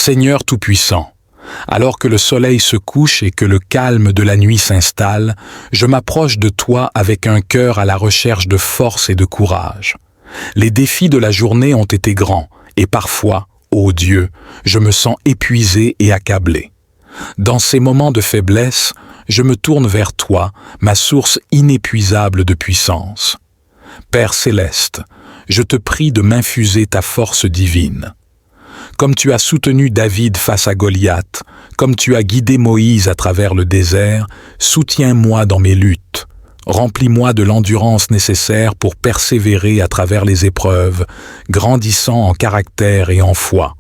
Seigneur Tout-Puissant, alors que le soleil se couche et que le calme de la nuit s'installe, je m'approche de toi avec un cœur à la recherche de force et de courage. Les défis de la journée ont été grands, et parfois, ô Dieu, je me sens épuisé et accablé. Dans ces moments de faiblesse, je me tourne vers toi, ma source inépuisable de puissance. Père céleste, je te prie de m'infuser ta force divine. Comme tu as soutenu David face à Goliath, comme tu as guidé Moïse à travers le désert, soutiens-moi dans mes luttes. Remplis-moi de l'endurance nécessaire pour persévérer à travers les épreuves, grandissant en caractère et en foi.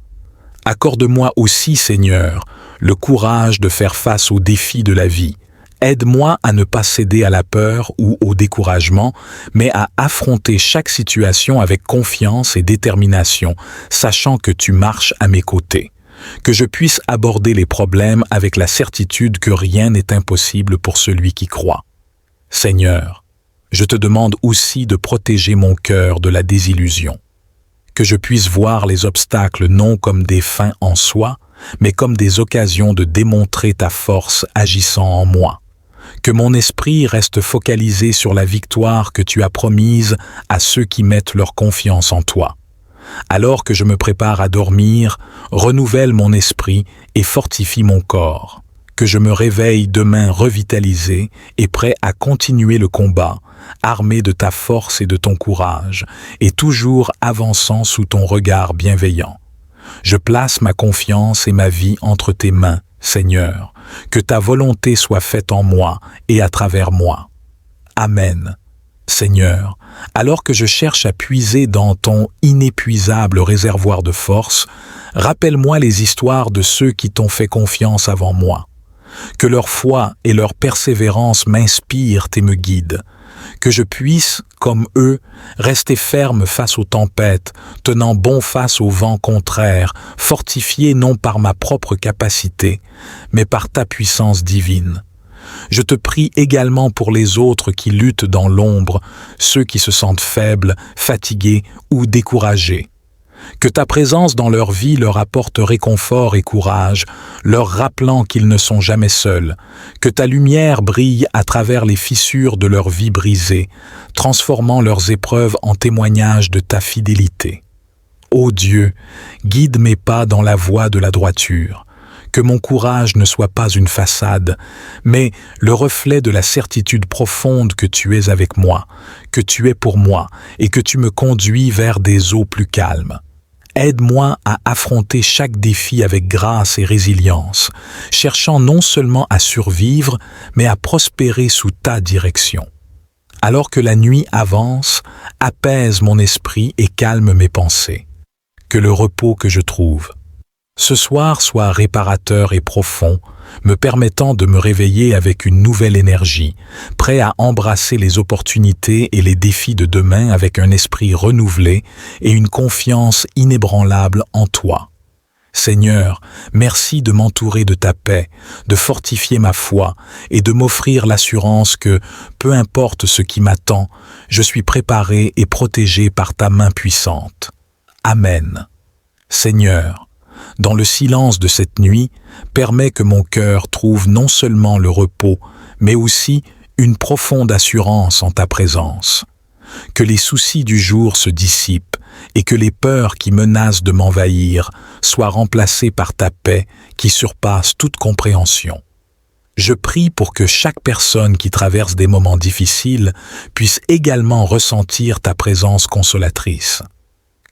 Accorde-moi aussi, Seigneur, le courage de faire face aux défis de la vie. Aide-moi à ne pas céder à la peur ou au découragement, mais à affronter chaque situation avec confiance et détermination, sachant que tu marches à mes côtés. Que je puisse aborder les problèmes avec la certitude que rien n'est impossible pour celui qui croit. Seigneur, je te demande aussi de protéger mon cœur de la désillusion. Que je puisse voir les obstacles non comme des fins en soi, mais comme des occasions de démontrer ta force agissant en moi. Que mon esprit reste focalisé sur la victoire que tu as promise à ceux qui mettent leur confiance en toi. Alors que je me prépare à dormir, renouvelle mon esprit et fortifie mon corps. Que je me réveille demain revitalisé et prêt à continuer le combat, armé de ta force et de ton courage, et toujours avançant sous ton regard bienveillant. Je place ma confiance et ma vie entre tes mains, Seigneur, que ta volonté soit faite en moi et à travers moi. Amen. Seigneur, alors que je cherche à puiser dans ton inépuisable réservoir de force, rappelle-moi les histoires de ceux qui t'ont fait confiance avant moi. Que leur foi et leur persévérance m'inspirent et me guident. Que je puisse, comme eux, rester ferme face aux tempêtes, tenant bon face aux vents contraires, fortifié non par ma propre capacité, mais par ta puissance divine. Je te prie également pour les autres qui luttent dans l'ombre, ceux qui se sentent faibles, fatigués ou découragés. Que ta présence dans leur vie leur apporte réconfort et courage, leur rappelant qu'ils ne sont jamais seuls. Que ta lumière brille à travers les fissures de leur vie brisée, transformant leurs épreuves en témoignages de ta fidélité. Ô Dieu, guide mes pas dans la voie de la droiture. Que mon courage ne soit pas une façade, mais le reflet de la certitude profonde que tu es avec moi, que tu es pour moi et que tu me conduis vers des eaux plus calmes. Aide-moi à affronter chaque défi avec grâce et résilience, cherchant non seulement à survivre, mais à prospérer sous ta direction. Alors que la nuit avance, apaise mon esprit et calme mes pensées. Que le repos que je trouve ce soir soit réparateur et profond, me permettant de me réveiller avec une nouvelle énergie, prêt à embrasser les opportunités et les défis de demain avec un esprit renouvelé et une confiance inébranlable en toi. Seigneur, merci de m'entourer de ta paix, de fortifier ma foi et de m'offrir l'assurance que, peu importe ce qui m'attend, je suis préparé et protégé par ta main puissante. Amen. Seigneur, dans le silence de cette nuit, permets que mon cœur trouve non seulement le repos, mais aussi une profonde assurance en ta présence. Que les soucis du jour se dissipent et que les peurs qui menacent de m'envahir soient remplacées par ta paix qui surpasse toute compréhension. Je prie pour que chaque personne qui traverse des moments difficiles puisse également ressentir ta présence consolatrice.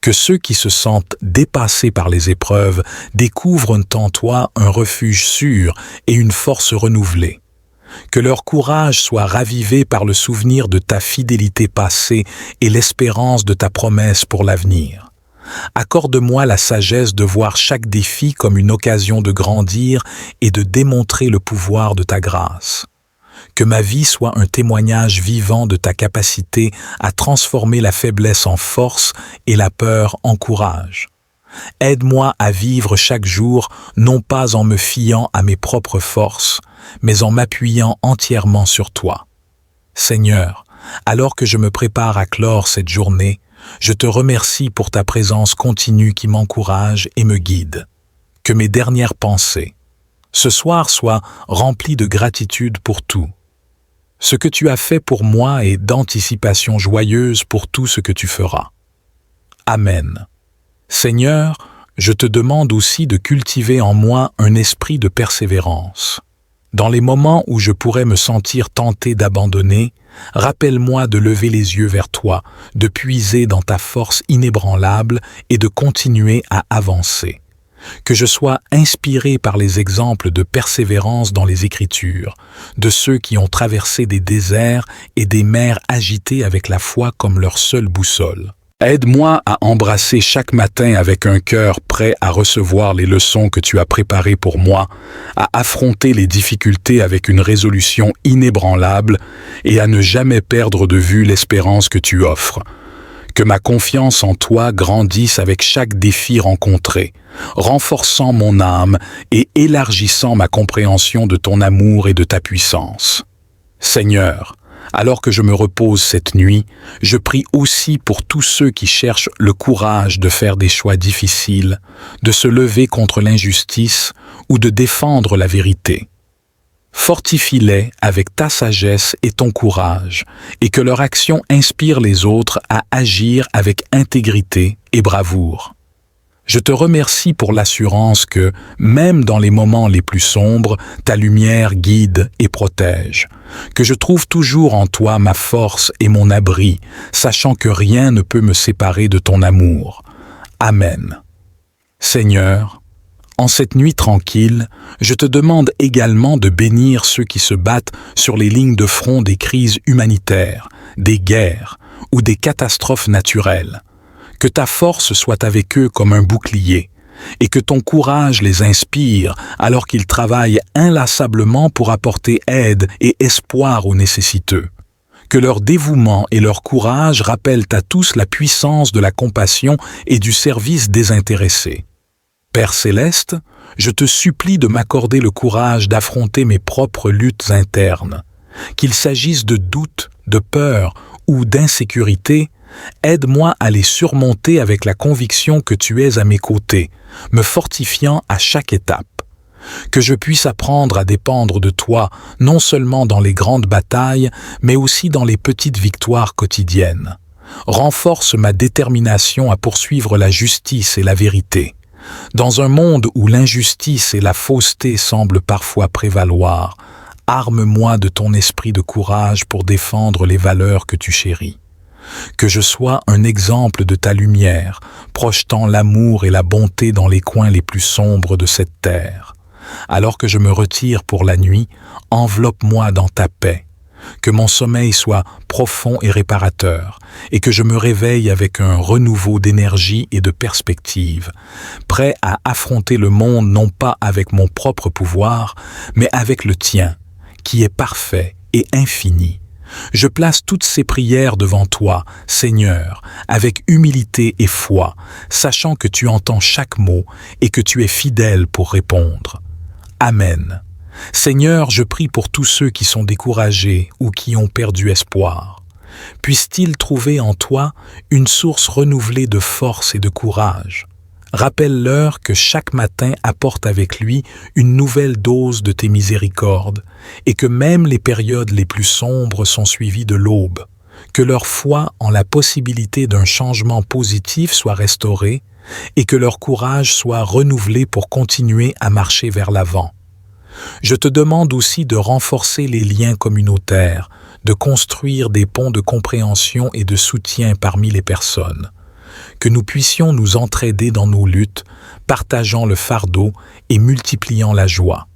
Que ceux qui se sentent dépassés par les épreuves découvrent en toi un refuge sûr et une force renouvelée. Que leur courage soit ravivé par le souvenir de ta fidélité passée et l'espérance de ta promesse pour l'avenir. Accorde-moi la sagesse de voir chaque défi comme une occasion de grandir et de démontrer le pouvoir de ta grâce. Que ma vie soit un témoignage vivant de ta capacité à transformer la faiblesse en force et la peur en courage. Aide-moi à vivre chaque jour, non pas en me fiant à mes propres forces, mais en m'appuyant entièrement sur toi. Seigneur, alors que je me prépare à clore cette journée, je te remercie pour ta présence continue qui m'encourage et me guide. que mes dernières pensées, ce soir, soient remplies de gratitude pour tout. Ce que tu as fait pour moi et d'anticipation joyeuse pour tout ce que tu feras. Amen. Seigneur, je te demande aussi de cultiver en moi un esprit de persévérance. Dans les moments où je pourrais me sentir tenté d'abandonner, rappelle-moi de lever les yeux vers toi, de puiser dans ta force inébranlable et de continuer à avancer. Que je sois inspiré par les exemples de persévérance dans les Écritures, de ceux qui ont traversé des déserts et des mers agitées avec la foi comme leur seule boussole. Aide-moi à embrasser chaque matin avec un cœur prêt à recevoir les leçons que tu as préparées pour moi, à affronter les difficultés avec une résolution inébranlable et à ne jamais perdre de vue l'espérance que tu offres. Que ma confiance en toi grandisse avec chaque défi rencontré, renforçant mon âme et élargissant ma compréhension de ton amour et de ta puissance. Seigneur, alors que je me repose cette nuit, je prie aussi pour tous ceux qui cherchent le courage de faire des choix difficiles, de se lever contre l'injustice ou de défendre la vérité. Fortifie-les avec ta sagesse et ton courage, et que leur action inspire les autres à agir avec intégrité et bravoure. Je te remercie pour l'assurance que, même dans les moments les plus sombres, ta lumière guide et protège, que je trouve toujours en toi ma force et mon abri, sachant que rien ne peut me séparer de ton amour. Amen. Seigneur, en cette nuit tranquille, je te demande également de bénir ceux qui se battent sur les lignes de front des crises humanitaires, des guerres ou des catastrophes naturelles. Que ta force soit avec eux comme un bouclier, et que ton courage les inspire alors qu'ils travaillent inlassablement pour apporter aide et espoir aux nécessiteux. Que leur dévouement et leur courage rappellent à tous la puissance de la compassion et du service désintéressé. Père céleste, je te supplie de m'accorder le courage d'affronter mes propres luttes internes. Qu'il s'agisse de doutes, de peur ou d'insécurité, aide-moi à les surmonter avec la conviction que tu es à mes côtés, me fortifiant à chaque étape. Que je puisse apprendre à dépendre de toi, non seulement dans les grandes batailles, mais aussi dans les petites victoires quotidiennes. Renforce ma détermination à poursuivre la justice et la vérité. Dans un monde où l'injustice et la fausseté semblent parfois prévaloir, arme-moi de ton esprit de courage pour défendre les valeurs que tu chéris. Que je sois un exemple de ta lumière, projetant l'amour et la bonté dans les coins les plus sombres de cette terre. Alors que je me retire pour la nuit, enveloppe-moi dans ta paix. Que mon sommeil soit profond et réparateur, et que je me réveille avec un renouveau d'énergie et de perspective, prêt à affronter le monde non pas avec mon propre pouvoir, mais avec le tien, qui est parfait et infini. Je place toutes ces prières devant toi, Seigneur, avec humilité et foi, sachant que tu entends chaque mot et que tu es fidèle pour répondre. Amen. Seigneur, je prie pour tous ceux qui sont découragés ou qui ont perdu espoir. Puissent-ils trouver en toi une source renouvelée de force et de courage. Rappelle-leur que chaque matin apporte avec lui une nouvelle dose de tes miséricordes et que même les périodes les plus sombres sont suivies de l'aube. Que leur foi en la possibilité d'un changement positif soit restaurée et que leur courage soit renouvelé pour continuer à marcher vers l'avant. Je te demande aussi de renforcer les liens communautaires, de construire des ponts de compréhension et de soutien parmi les personnes. Que nous puissions nous entraider dans nos luttes, partageant le fardeau et multipliant la joie.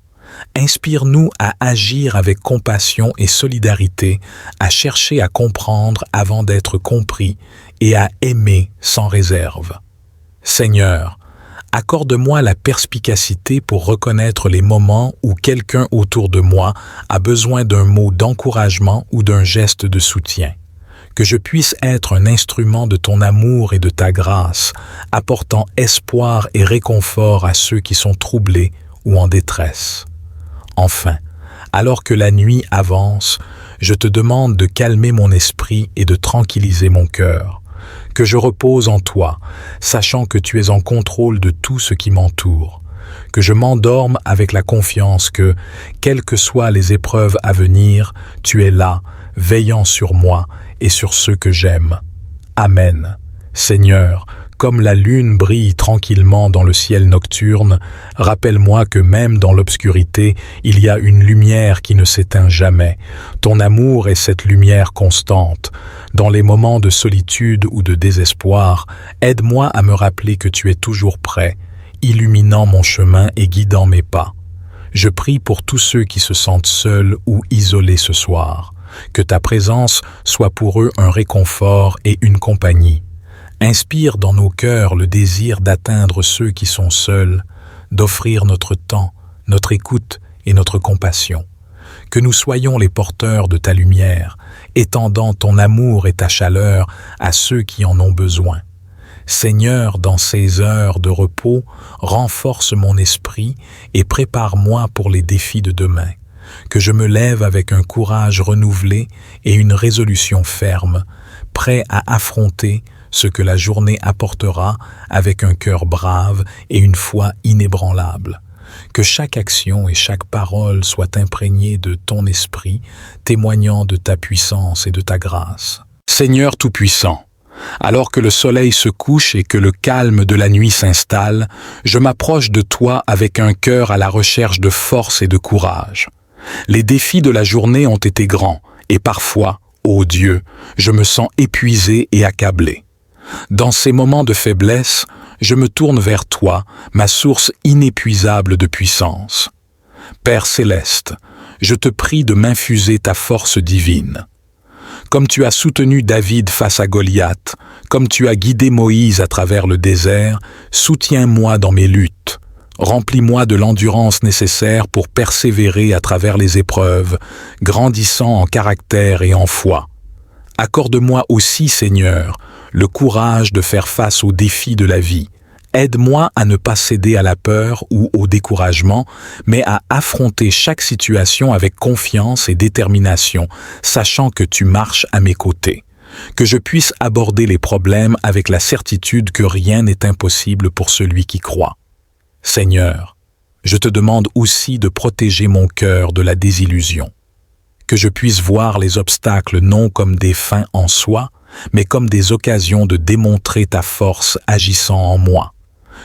Inspire-nous à agir avec compassion et solidarité, à chercher à comprendre avant d'être compris et à aimer sans réserve. Seigneur, accorde-moi la perspicacité pour reconnaître les moments où quelqu'un autour de moi a besoin d'un mot d'encouragement ou d'un geste de soutien. Que je puisse être un instrument de ton amour et de ta grâce, apportant espoir et réconfort à ceux qui sont troublés ou en détresse. Enfin, alors que la nuit avance, je te demande de calmer mon esprit et de tranquilliser mon cœur. Que je repose en toi, sachant que tu es en contrôle de tout ce qui m'entoure. que je m'endorme avec la confiance que, quelles que soient les épreuves à venir, tu es là, veillant sur moi et sur ceux que j'aime. Amen. Seigneur, comme la lune brille tranquillement dans le ciel nocturne, rappelle-moi que même dans l'obscurité, il y a une lumière qui ne s'éteint jamais. Ton amour est cette lumière constante. Dans les moments de solitude ou de désespoir, aide-moi à me rappeler que tu es toujours prêt, illuminant mon chemin et guidant mes pas. Je prie pour tous ceux qui se sentent seuls ou isolés ce soir. Que ta présence soit pour eux un réconfort et une compagnie. Inspire dans nos cœurs le désir d'atteindre ceux qui sont seuls, d'offrir notre temps, notre écoute et notre compassion. Que nous soyons les porteurs de ta lumière, étendant ton amour et ta chaleur à ceux qui en ont besoin. Seigneur, dans ces heures de repos, renforce mon esprit et prépare-moi pour les défis de demain. Que je me lève avec un courage renouvelé et une résolution ferme, prêt à affronter ce que la journée apportera avec un cœur brave et une foi inébranlable. Que chaque action et chaque parole soient imprégnées de ton esprit, témoignant de ta puissance et de ta grâce. Seigneur Tout-Puissant, alors que le soleil se couche et que le calme de la nuit s'installe, je m'approche de toi avec un cœur à la recherche de force et de courage. Les défis de la journée ont été grands et parfois, ô Dieu, je me sens épuisé et accablé. Dans ces moments de faiblesse, je me tourne vers toi, ma source inépuisable de puissance. Père céleste, je te prie de m'infuser ta force divine. Comme tu as soutenu David face à Goliath, comme tu as guidé Moïse à travers le désert, soutiens-moi dans mes luttes. Remplis-moi de l'endurance nécessaire pour persévérer à travers les épreuves, grandissant en caractère et en foi. Accorde-moi aussi, Seigneur, le courage de faire face aux défis de la vie. Aide-moi à ne pas céder à la peur ou au découragement, mais à affronter chaque situation avec confiance et détermination, sachant que tu marches à mes côtés. Que je puisse aborder les problèmes avec la certitude que rien n'est impossible pour celui qui croit. Seigneur, je te demande aussi de protéger mon cœur de la désillusion. Que je puisse voir les obstacles non comme des fins en soi, mais comme des occasions de démontrer ta force agissant en moi.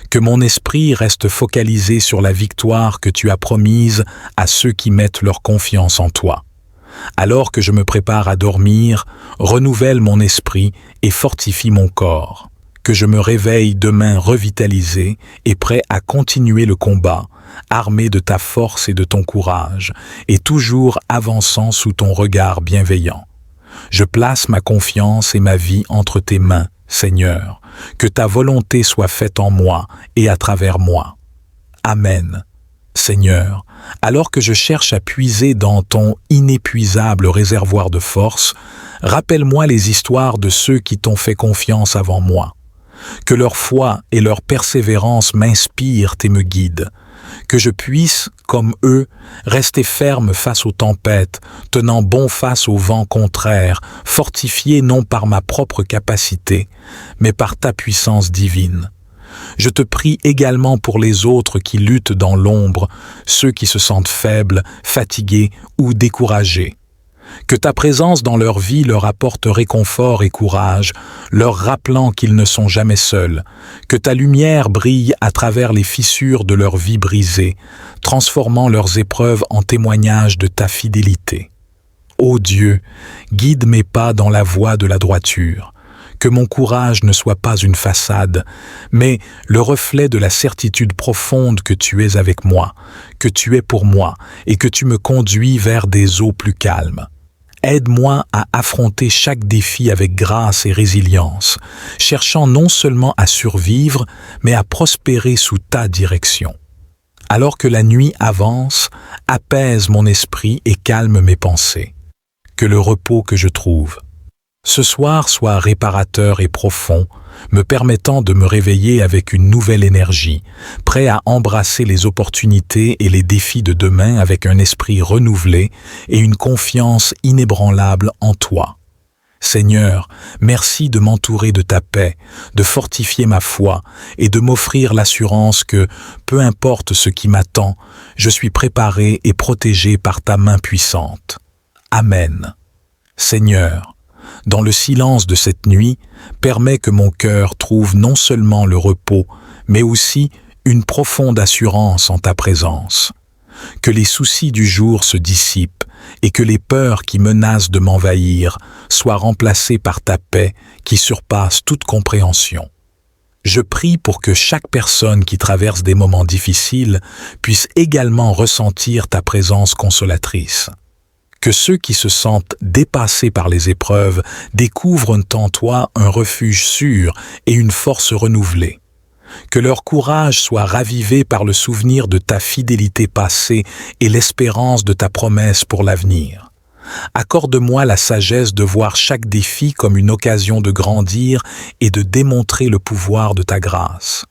Que mon esprit reste focalisé sur la victoire que tu as promise à ceux qui mettent leur confiance en toi. Alors que je me prépare à dormir, renouvelle mon esprit et fortifie mon corps. Que je me réveille demain revitalisé et prêt à continuer le combat, armé de ta force et de ton courage, et toujours avançant sous ton regard bienveillant. Je place ma confiance et ma vie entre tes mains, Seigneur, que ta volonté soit faite en moi et à travers moi. Amen. Seigneur, alors que je cherche à puiser dans ton inépuisable réservoir de force, rappelle-moi les histoires de ceux qui t'ont fait confiance avant moi. Que leur foi et leur persévérance m'inspirent et me guident. Que je puisse, comme eux, rester ferme face aux tempêtes, tenant bon face aux vents contraires, fortifié non par ma propre capacité, mais par ta puissance divine. Je te prie également pour les autres qui luttent dans l'ombre, ceux qui se sentent faibles, fatigués ou découragés. Que ta présence dans leur vie leur apporte réconfort et courage, leur rappelant qu'ils ne sont jamais seuls. Que ta lumière brille à travers les fissures de leur vie brisée, transformant leurs épreuves en témoignages de ta fidélité. Ô Dieu, guide mes pas dans la voie de la droiture. Que mon courage ne soit pas une façade, mais le reflet de la certitude profonde que tu es avec moi, que tu es pour moi et que tu me conduis vers des eaux plus calmes. Aide-moi à affronter chaque défi avec grâce et résilience, cherchant non seulement à survivre, mais à prospérer sous ta direction. Alors que la nuit avance, apaise mon esprit et calme mes pensées. Que le repos que je trouve ce soir soit réparateur et profond, me permettant de me réveiller avec une nouvelle énergie, prêt à embrasser les opportunités et les défis de demain avec un esprit renouvelé et une confiance inébranlable en toi. Seigneur, merci de m'entourer de ta paix, de fortifier ma foi et de m'offrir l'assurance que, peu importe ce qui m'attend, je suis préparé et protégé par ta main puissante. Amen. Seigneur, dans le silence de cette nuit, permets que mon cœur trouve non seulement le repos, mais aussi une profonde assurance en ta présence. Que les soucis du jour se dissipent et que les peurs qui menacent de m'envahir soient remplacées par ta paix qui surpasse toute compréhension. Je prie pour que chaque personne qui traverse des moments difficiles puisse également ressentir ta présence consolatrice. Que ceux qui se sentent dépassés par les épreuves découvrent en toi un refuge sûr et une force renouvelée. Que leur courage soit ravivé par le souvenir de ta fidélité passée et l'espérance de ta promesse pour l'avenir. Accorde-moi la sagesse de voir chaque défi comme une occasion de grandir et de démontrer le pouvoir de ta grâce.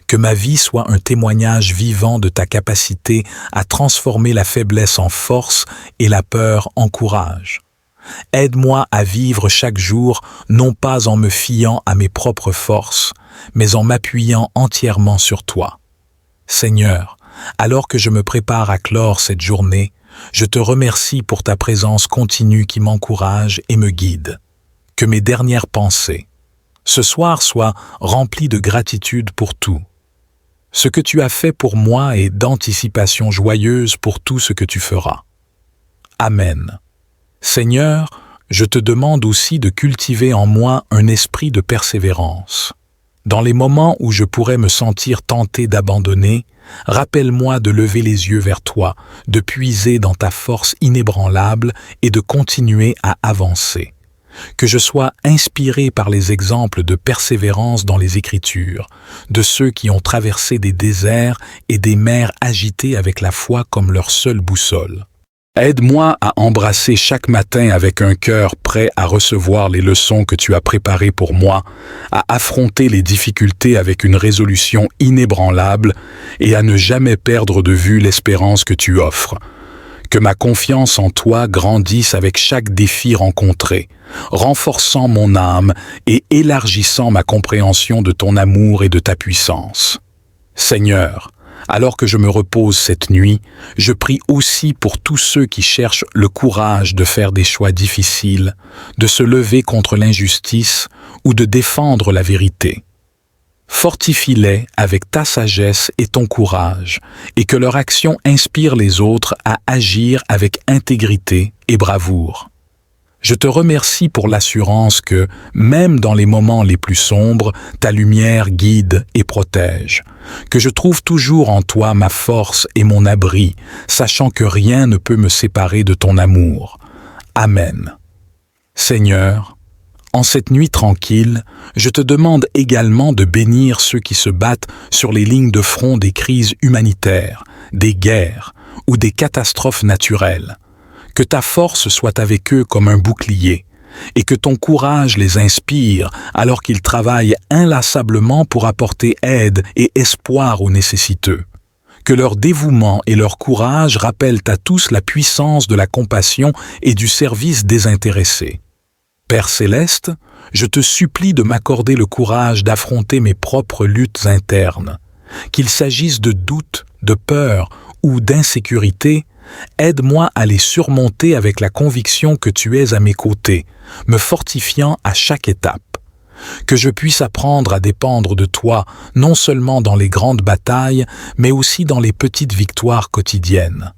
Que ma vie soit un témoignage vivant de ta capacité à transformer la faiblesse en force et la peur en courage. Aide-moi à vivre chaque jour, non pas en me fiant à mes propres forces, mais en m'appuyant entièrement sur toi. Seigneur, alors que je me prépare à clore cette journée, je te remercie pour ta présence continue qui m'encourage et me guide. Que mes dernières pensées, ce soir, soient remplies de gratitude pour tout. Ce que tu as fait pour moi et d'anticipation joyeuse pour tout ce que tu feras. Amen. Seigneur, je te demande aussi de cultiver en moi un esprit de persévérance. Dans les moments où je pourrais me sentir tenté d'abandonner, rappelle-moi de lever les yeux vers toi, de puiser dans ta force inébranlable et de continuer à avancer. Que je sois inspiré par les exemples de persévérance dans les Écritures, de ceux qui ont traversé des déserts et des mers agitées avec la foi comme leur seule boussole. Aide-moi à embrasser chaque matin avec un cœur prêt à recevoir les leçons que tu as préparées pour moi, à affronter les difficultés avec une résolution inébranlable et à ne jamais perdre de vue l'espérance que tu offres. Que ma confiance en toi grandisse avec chaque défi rencontré, renforçant mon âme et élargissant ma compréhension de ton amour et de ta puissance. Seigneur, alors que je me repose cette nuit, je prie aussi pour tous ceux qui cherchent le courage de faire des choix difficiles, de se lever contre l'injustice ou de défendre la vérité. Fortifie-les avec ta sagesse et ton courage, et que leur action inspire les autres à agir avec intégrité et bravoure. Je te remercie pour l'assurance que, même dans les moments les plus sombres, ta lumière guide et protège, que je trouve toujours en toi ma force et mon abri, sachant que rien ne peut me séparer de ton amour. Amen. Seigneur, en cette nuit tranquille, je te demande également de bénir ceux qui se battent sur les lignes de front des crises humanitaires, des guerres ou des catastrophes naturelles. Que ta force soit avec eux comme un bouclier, et que ton courage les inspire alors qu'ils travaillent inlassablement pour apporter aide et espoir aux nécessiteux. Que leur dévouement et leur courage rappellent à tous la puissance de la compassion et du service désintéressé. Père céleste, je te supplie de m'accorder le courage d'affronter mes propres luttes internes. Qu'il s'agisse de doutes, de peur ou d'insécurité, aide-moi à les surmonter avec la conviction que tu es à mes côtés, me fortifiant à chaque étape. Que je puisse apprendre à dépendre de toi, non seulement dans les grandes batailles, mais aussi dans les petites victoires quotidiennes.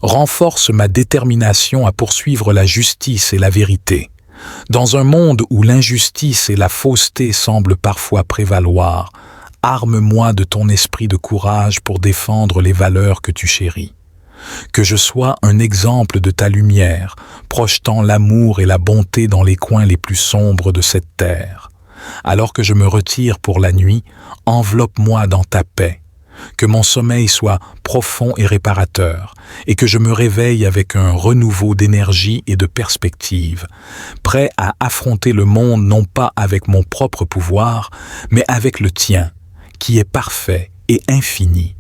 Renforce ma détermination à poursuivre la justice et la vérité. Dans un monde où l'injustice et la fausseté semblent parfois prévaloir, arme-moi de ton esprit de courage pour défendre les valeurs que tu chéris. Que je sois un exemple de ta lumière, projetant l'amour et la bonté dans les coins les plus sombres de cette terre. Alors que je me retire pour la nuit, enveloppe-moi dans ta paix. Que mon sommeil soit profond et réparateur, et que je me réveille avec un renouveau d'énergie et de perspective, prêt à affronter le monde non pas avec mon propre pouvoir, mais avec le tien, qui est parfait et infini.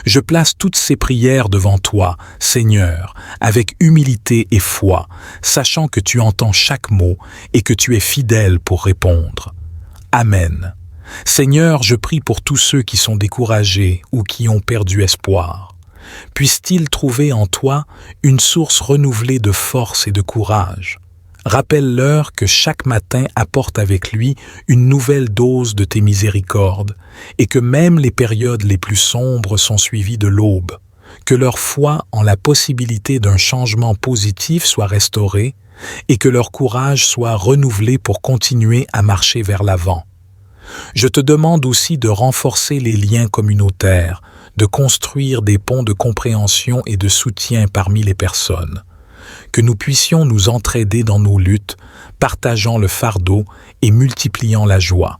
Je place toutes ces prières devant toi, Seigneur, avec humilité et foi, sachant que tu entends chaque mot et que tu es fidèle pour répondre. Amen. Seigneur, je prie pour tous ceux qui sont découragés ou qui ont perdu espoir. Puissent-ils trouver en toi une source renouvelée de force et de courage. Rappelle-leur que chaque matin apporte avec lui une nouvelle dose de tes miséricordes et que même les périodes les plus sombres sont suivies de l'aube, que leur foi en la possibilité d'un changement positif soit restaurée et que leur courage soit renouvelé pour continuer à marcher vers l'avant. Je te demande aussi de renforcer les liens communautaires, de construire des ponts de compréhension et de soutien parmi les personnes. Que nous puissions nous entraider dans nos luttes, partageant le fardeau et multipliant la joie.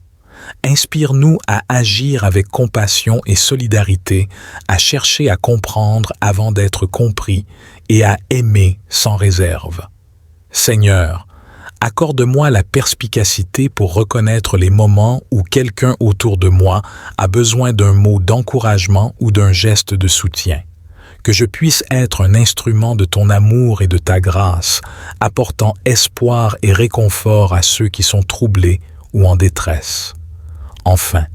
Inspire-nous à agir avec compassion et solidarité, à chercher à comprendre avant d'être compris et à aimer sans réserve. Seigneur, accorde-moi la perspicacité pour reconnaître les moments où quelqu'un autour de moi a besoin d'un mot d'encouragement ou d'un geste de soutien. Que je puisse être un instrument de ton amour et de ta grâce, apportant espoir et réconfort à ceux qui sont troublés ou en détresse. Enfin,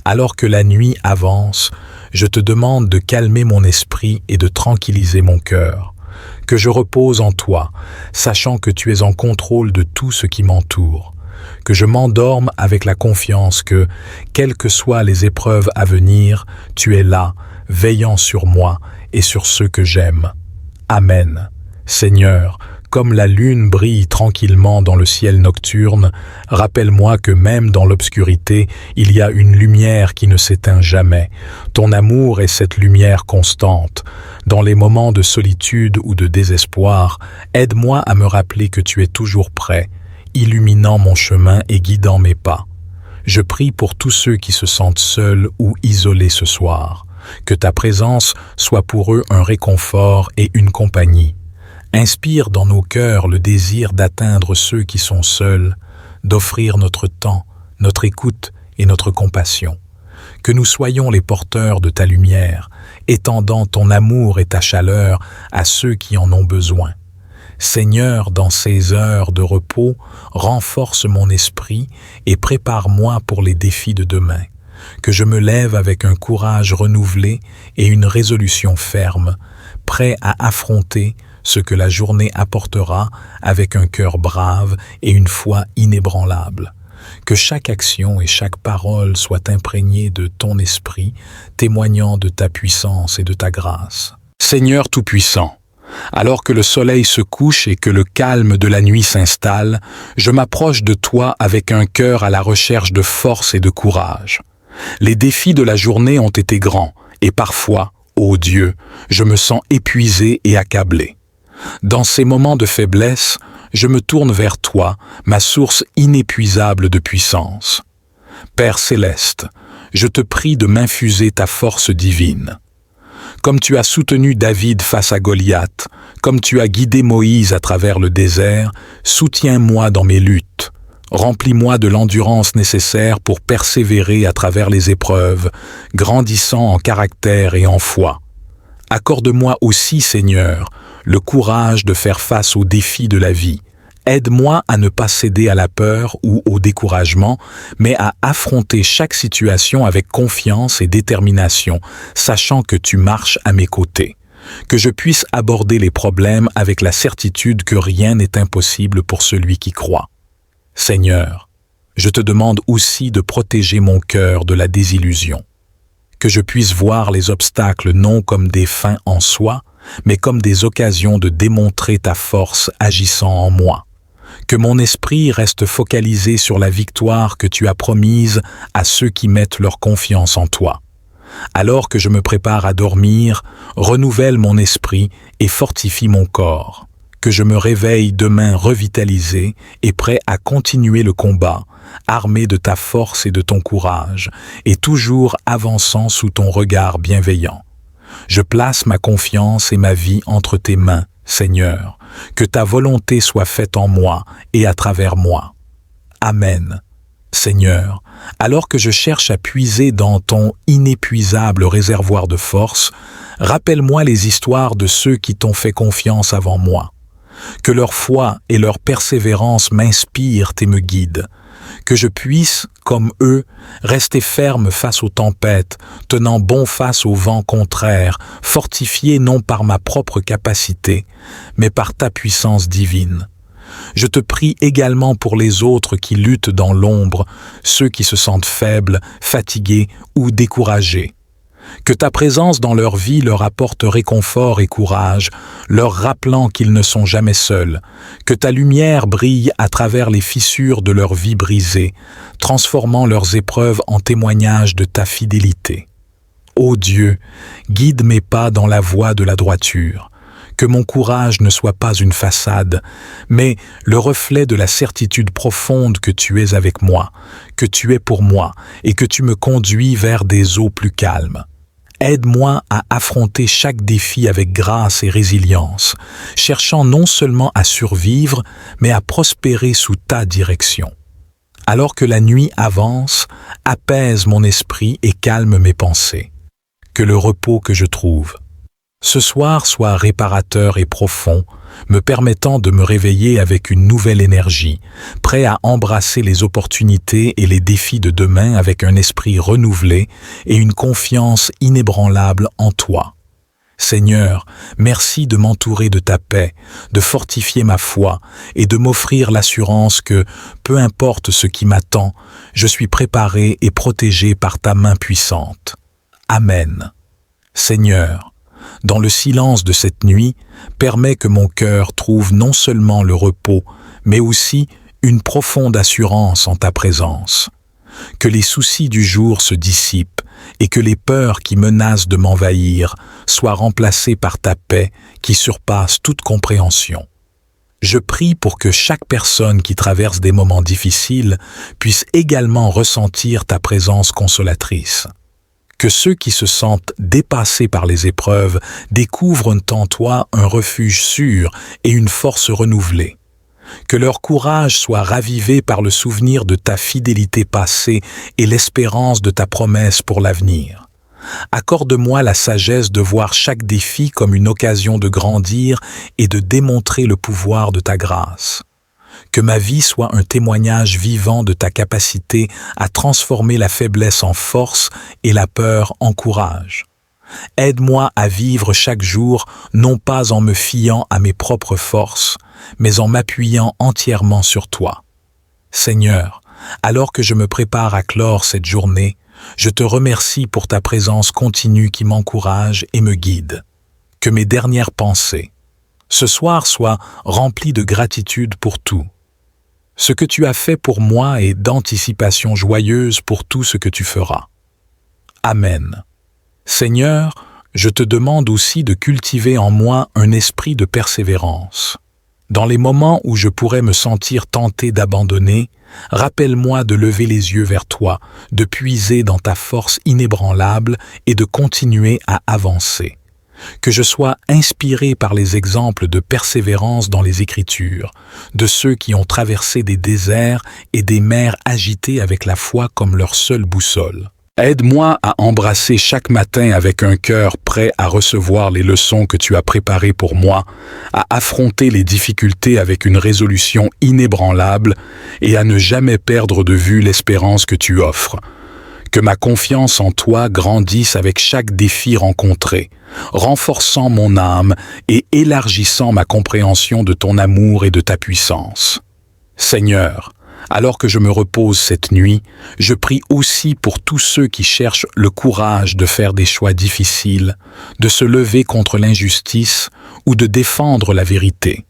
alors que la nuit avance, je te demande de calmer mon esprit et de tranquilliser mon cœur. Que je repose en toi, sachant que tu es en contrôle de tout ce qui m'entoure. Que je m'endorme avec la confiance que, quelles que soient les épreuves à venir, tu es là, veillant sur moi et sur ceux que j'aime. Amen. Seigneur, comme la lune brille tranquillement dans le ciel nocturne, rappelle-moi que même dans l'obscurité, il y a une lumière qui ne s'éteint jamais. Ton amour est cette lumière constante. Dans les moments de solitude ou de désespoir, aide-moi à me rappeler que tu es toujours prêt, illuminant mon chemin et guidant mes pas. Je prie pour tous ceux qui se sentent seuls ou isolés ce soir. Que ta présence soit pour eux un réconfort et une compagnie. Inspire dans nos cœurs le désir d'atteindre ceux qui sont seuls, d'offrir notre temps, notre écoute et notre compassion. Que nous soyons les porteurs de ta lumière, étendant ton amour et ta chaleur à ceux qui en ont besoin. Seigneur, dans ces heures de repos, renforce mon esprit et prépare-moi pour les défis de demain. Que je me lève avec un courage renouvelé et une résolution ferme, prêt à affronter ce que la journée apportera avec un cœur brave et une foi inébranlable. Que chaque action et chaque parole soient imprégnées de ton esprit, témoignant de ta puissance et de ta grâce. Seigneur Tout-Puissant, alors que le soleil se couche et que le calme de la nuit s'installe, je m'approche de toi avec un cœur à la recherche de force et de courage. Les défis de la journée ont été grands, et parfois, ô Dieu, je me sens épuisé et accablé. Dans ces moments de faiblesse, je me tourne vers toi, ma source inépuisable de puissance. Père céleste, je te prie de m'infuser ta force divine. Comme tu as soutenu David face à Goliath, comme tu as guidé Moïse à travers le désert, soutiens-moi dans mes luttes. Remplis-moi de l'endurance nécessaire pour persévérer à travers les épreuves, grandissant en caractère et en foi. Accorde-moi aussi, Seigneur, le courage de faire face aux défis de la vie. Aide-moi à ne pas céder à la peur ou au découragement, mais à affronter chaque situation avec confiance et détermination, sachant que tu marches à mes côtés. Que je puisse aborder les problèmes avec la certitude que rien n'est impossible pour celui qui croit. Seigneur, je te demande aussi de protéger mon cœur de la désillusion. Que je puisse voir les obstacles non comme des fins en soi, mais comme des occasions de démontrer ta force agissant en moi. Que mon esprit reste focalisé sur la victoire que tu as promise à ceux qui mettent leur confiance en toi. Alors que je me prépare à dormir, renouvelle mon esprit et fortifie mon corps. Que je me réveille demain revitalisé et prêt à continuer le combat, armé de ta force et de ton courage, et toujours avançant sous ton regard bienveillant. Je place ma confiance et ma vie entre tes mains, Seigneur, que ta volonté soit faite en moi et à travers moi. Amen. Seigneur, alors que je cherche à puiser dans ton inépuisable réservoir de force, rappelle-moi les histoires de ceux qui t'ont fait confiance avant moi. Que leur foi et leur persévérance m'inspirent et me guident. Que je puisse, comme eux, rester ferme face aux tempêtes, tenant bon face aux vents contraires, fortifié non par ma propre capacité, mais par ta puissance divine. Je te prie également pour les autres qui luttent dans l'ombre, ceux qui se sentent faibles, fatigués ou découragés. Que ta présence dans leur vie leur apporte réconfort et courage, leur rappelant qu'ils ne sont jamais seuls. Que ta lumière brille à travers les fissures de leur vie brisée, transformant leurs épreuves en témoignages de ta fidélité. Ô Dieu, guide mes pas dans la voie de la droiture. Que mon courage ne soit pas une façade, mais le reflet de la certitude profonde que tu es avec moi, que tu es pour moi et que tu me conduis vers des eaux plus calmes. Aide-moi à affronter chaque défi avec grâce et résilience, cherchant non seulement à survivre, mais à prospérer sous ta direction. Alors que la nuit avance, apaise mon esprit et calme mes pensées. Que le repos que je trouve ce soir soit réparateur et profond, me permettant de me réveiller avec une nouvelle énergie, prêt à embrasser les opportunités et les défis de demain avec un esprit renouvelé et une confiance inébranlable en toi. Seigneur, merci de m'entourer de ta paix, de fortifier ma foi et de m'offrir l'assurance que, peu importe ce qui m'attend, je suis préparé et protégé par ta main puissante. Amen. Seigneur, dans le silence de cette nuit, permets que mon cœur trouve non seulement le repos, mais aussi une profonde assurance en ta présence. Que les soucis du jour se dissipent et que les peurs qui menacent de m'envahir soient remplacées par ta paix qui surpasse toute compréhension. Je prie pour que chaque personne qui traverse des moments difficiles puisse également ressentir ta présence consolatrice. Que ceux qui se sentent dépassés par les épreuves découvrent en toi un refuge sûr et une force renouvelée. Que leur courage soit ravivé par le souvenir de ta fidélité passée et l'espérance de ta promesse pour l'avenir. Accorde-moi la sagesse de voir chaque défi comme une occasion de grandir et de démontrer le pouvoir de ta grâce. Que ma vie soit un témoignage vivant de ta capacité à transformer la faiblesse en force et la peur en courage. Aide-moi à vivre chaque jour, non pas en me fiant à mes propres forces, mais en m'appuyant entièrement sur toi. Seigneur, alors que je me prépare à clore cette journée, je te remercie pour ta présence continue qui m'encourage et me guide. Que mes dernières pensées, ce soir, soient remplies de gratitude pour tout. Ce que tu as fait pour moi et d'anticipation joyeuse pour tout ce que tu feras. Amen. Seigneur, je te demande aussi de cultiver en moi un esprit de persévérance. Dans les moments où je pourrais me sentir tenté d'abandonner, rappelle-moi de lever les yeux vers toi, de puiser dans ta force inébranlable et de continuer à avancer. Que je sois inspiré par les exemples de persévérance dans les Écritures, de ceux qui ont traversé des déserts et des mers agitées avec la foi comme leur seule boussole. Aide-moi à embrasser chaque matin avec un cœur prêt à recevoir les leçons que tu as préparées pour moi, à affronter les difficultés avec une résolution inébranlable et à ne jamais perdre de vue l'espérance que tu offres. Que ma confiance en toi grandisse avec chaque défi rencontré, renforçant mon âme et élargissant ma compréhension de ton amour et de ta puissance. Seigneur, alors que je me repose cette nuit, je prie aussi pour tous ceux qui cherchent le courage de faire des choix difficiles, de se lever contre l'injustice ou de défendre la vérité.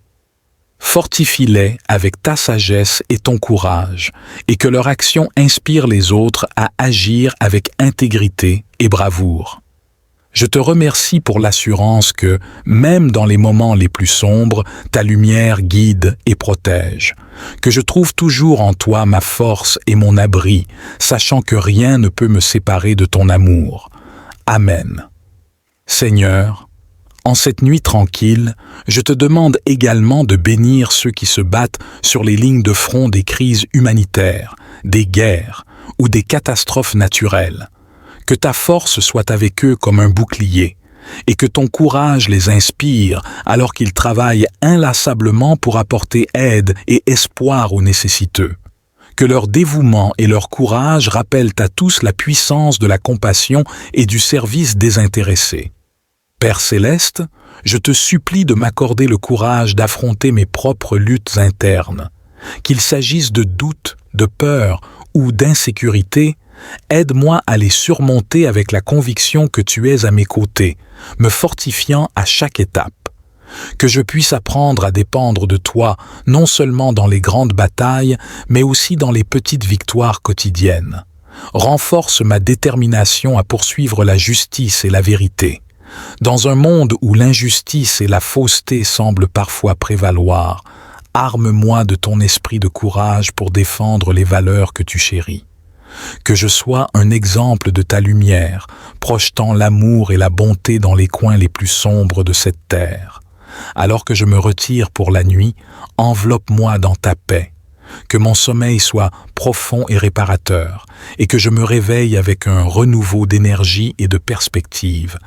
Fortifie-les avec ta sagesse et ton courage, et que leur action inspire les autres à agir avec intégrité et bravoure. Je te remercie pour l'assurance que, même dans les moments les plus sombres, ta lumière guide et protège, que je trouve toujours en toi ma force et mon abri, sachant que rien ne peut me séparer de ton amour. Amen. Seigneur, En cette nuit tranquille, je te demande également de bénir ceux qui se battent sur les lignes de front des crises humanitaires, des guerres ou des catastrophes naturelles. Que ta force soit avec eux comme un bouclier, et que ton courage les inspire alors qu'ils travaillent inlassablement pour apporter aide et espoir aux nécessiteux. Que leur dévouement et leur courage rappellent à tous la puissance de la compassion et du service désintéressé. Père céleste, je te supplie de m'accorder le courage d'affronter mes propres luttes internes. Qu'il s'agisse de doutes, de peur ou d'insécurité, aide-moi à les surmonter avec la conviction que tu es à mes côtés, me fortifiant à chaque étape. Que je puisse apprendre à dépendre de toi, non seulement dans les grandes batailles, mais aussi dans les petites victoires quotidiennes. Renforce ma détermination à poursuivre la justice et la vérité. Dans un monde où l'injustice et la fausseté semblent parfois prévaloir, arme-moi de ton esprit de courage pour défendre les valeurs que tu chéris. Que je sois un exemple de ta lumière, projetant l'amour et la bonté dans les coins les plus sombres de cette terre. Alors que je me retire pour la nuit, enveloppe-moi dans ta paix. Que mon sommeil soit profond et réparateur, et que je me réveille avec un renouveau d'énergie et de perspective,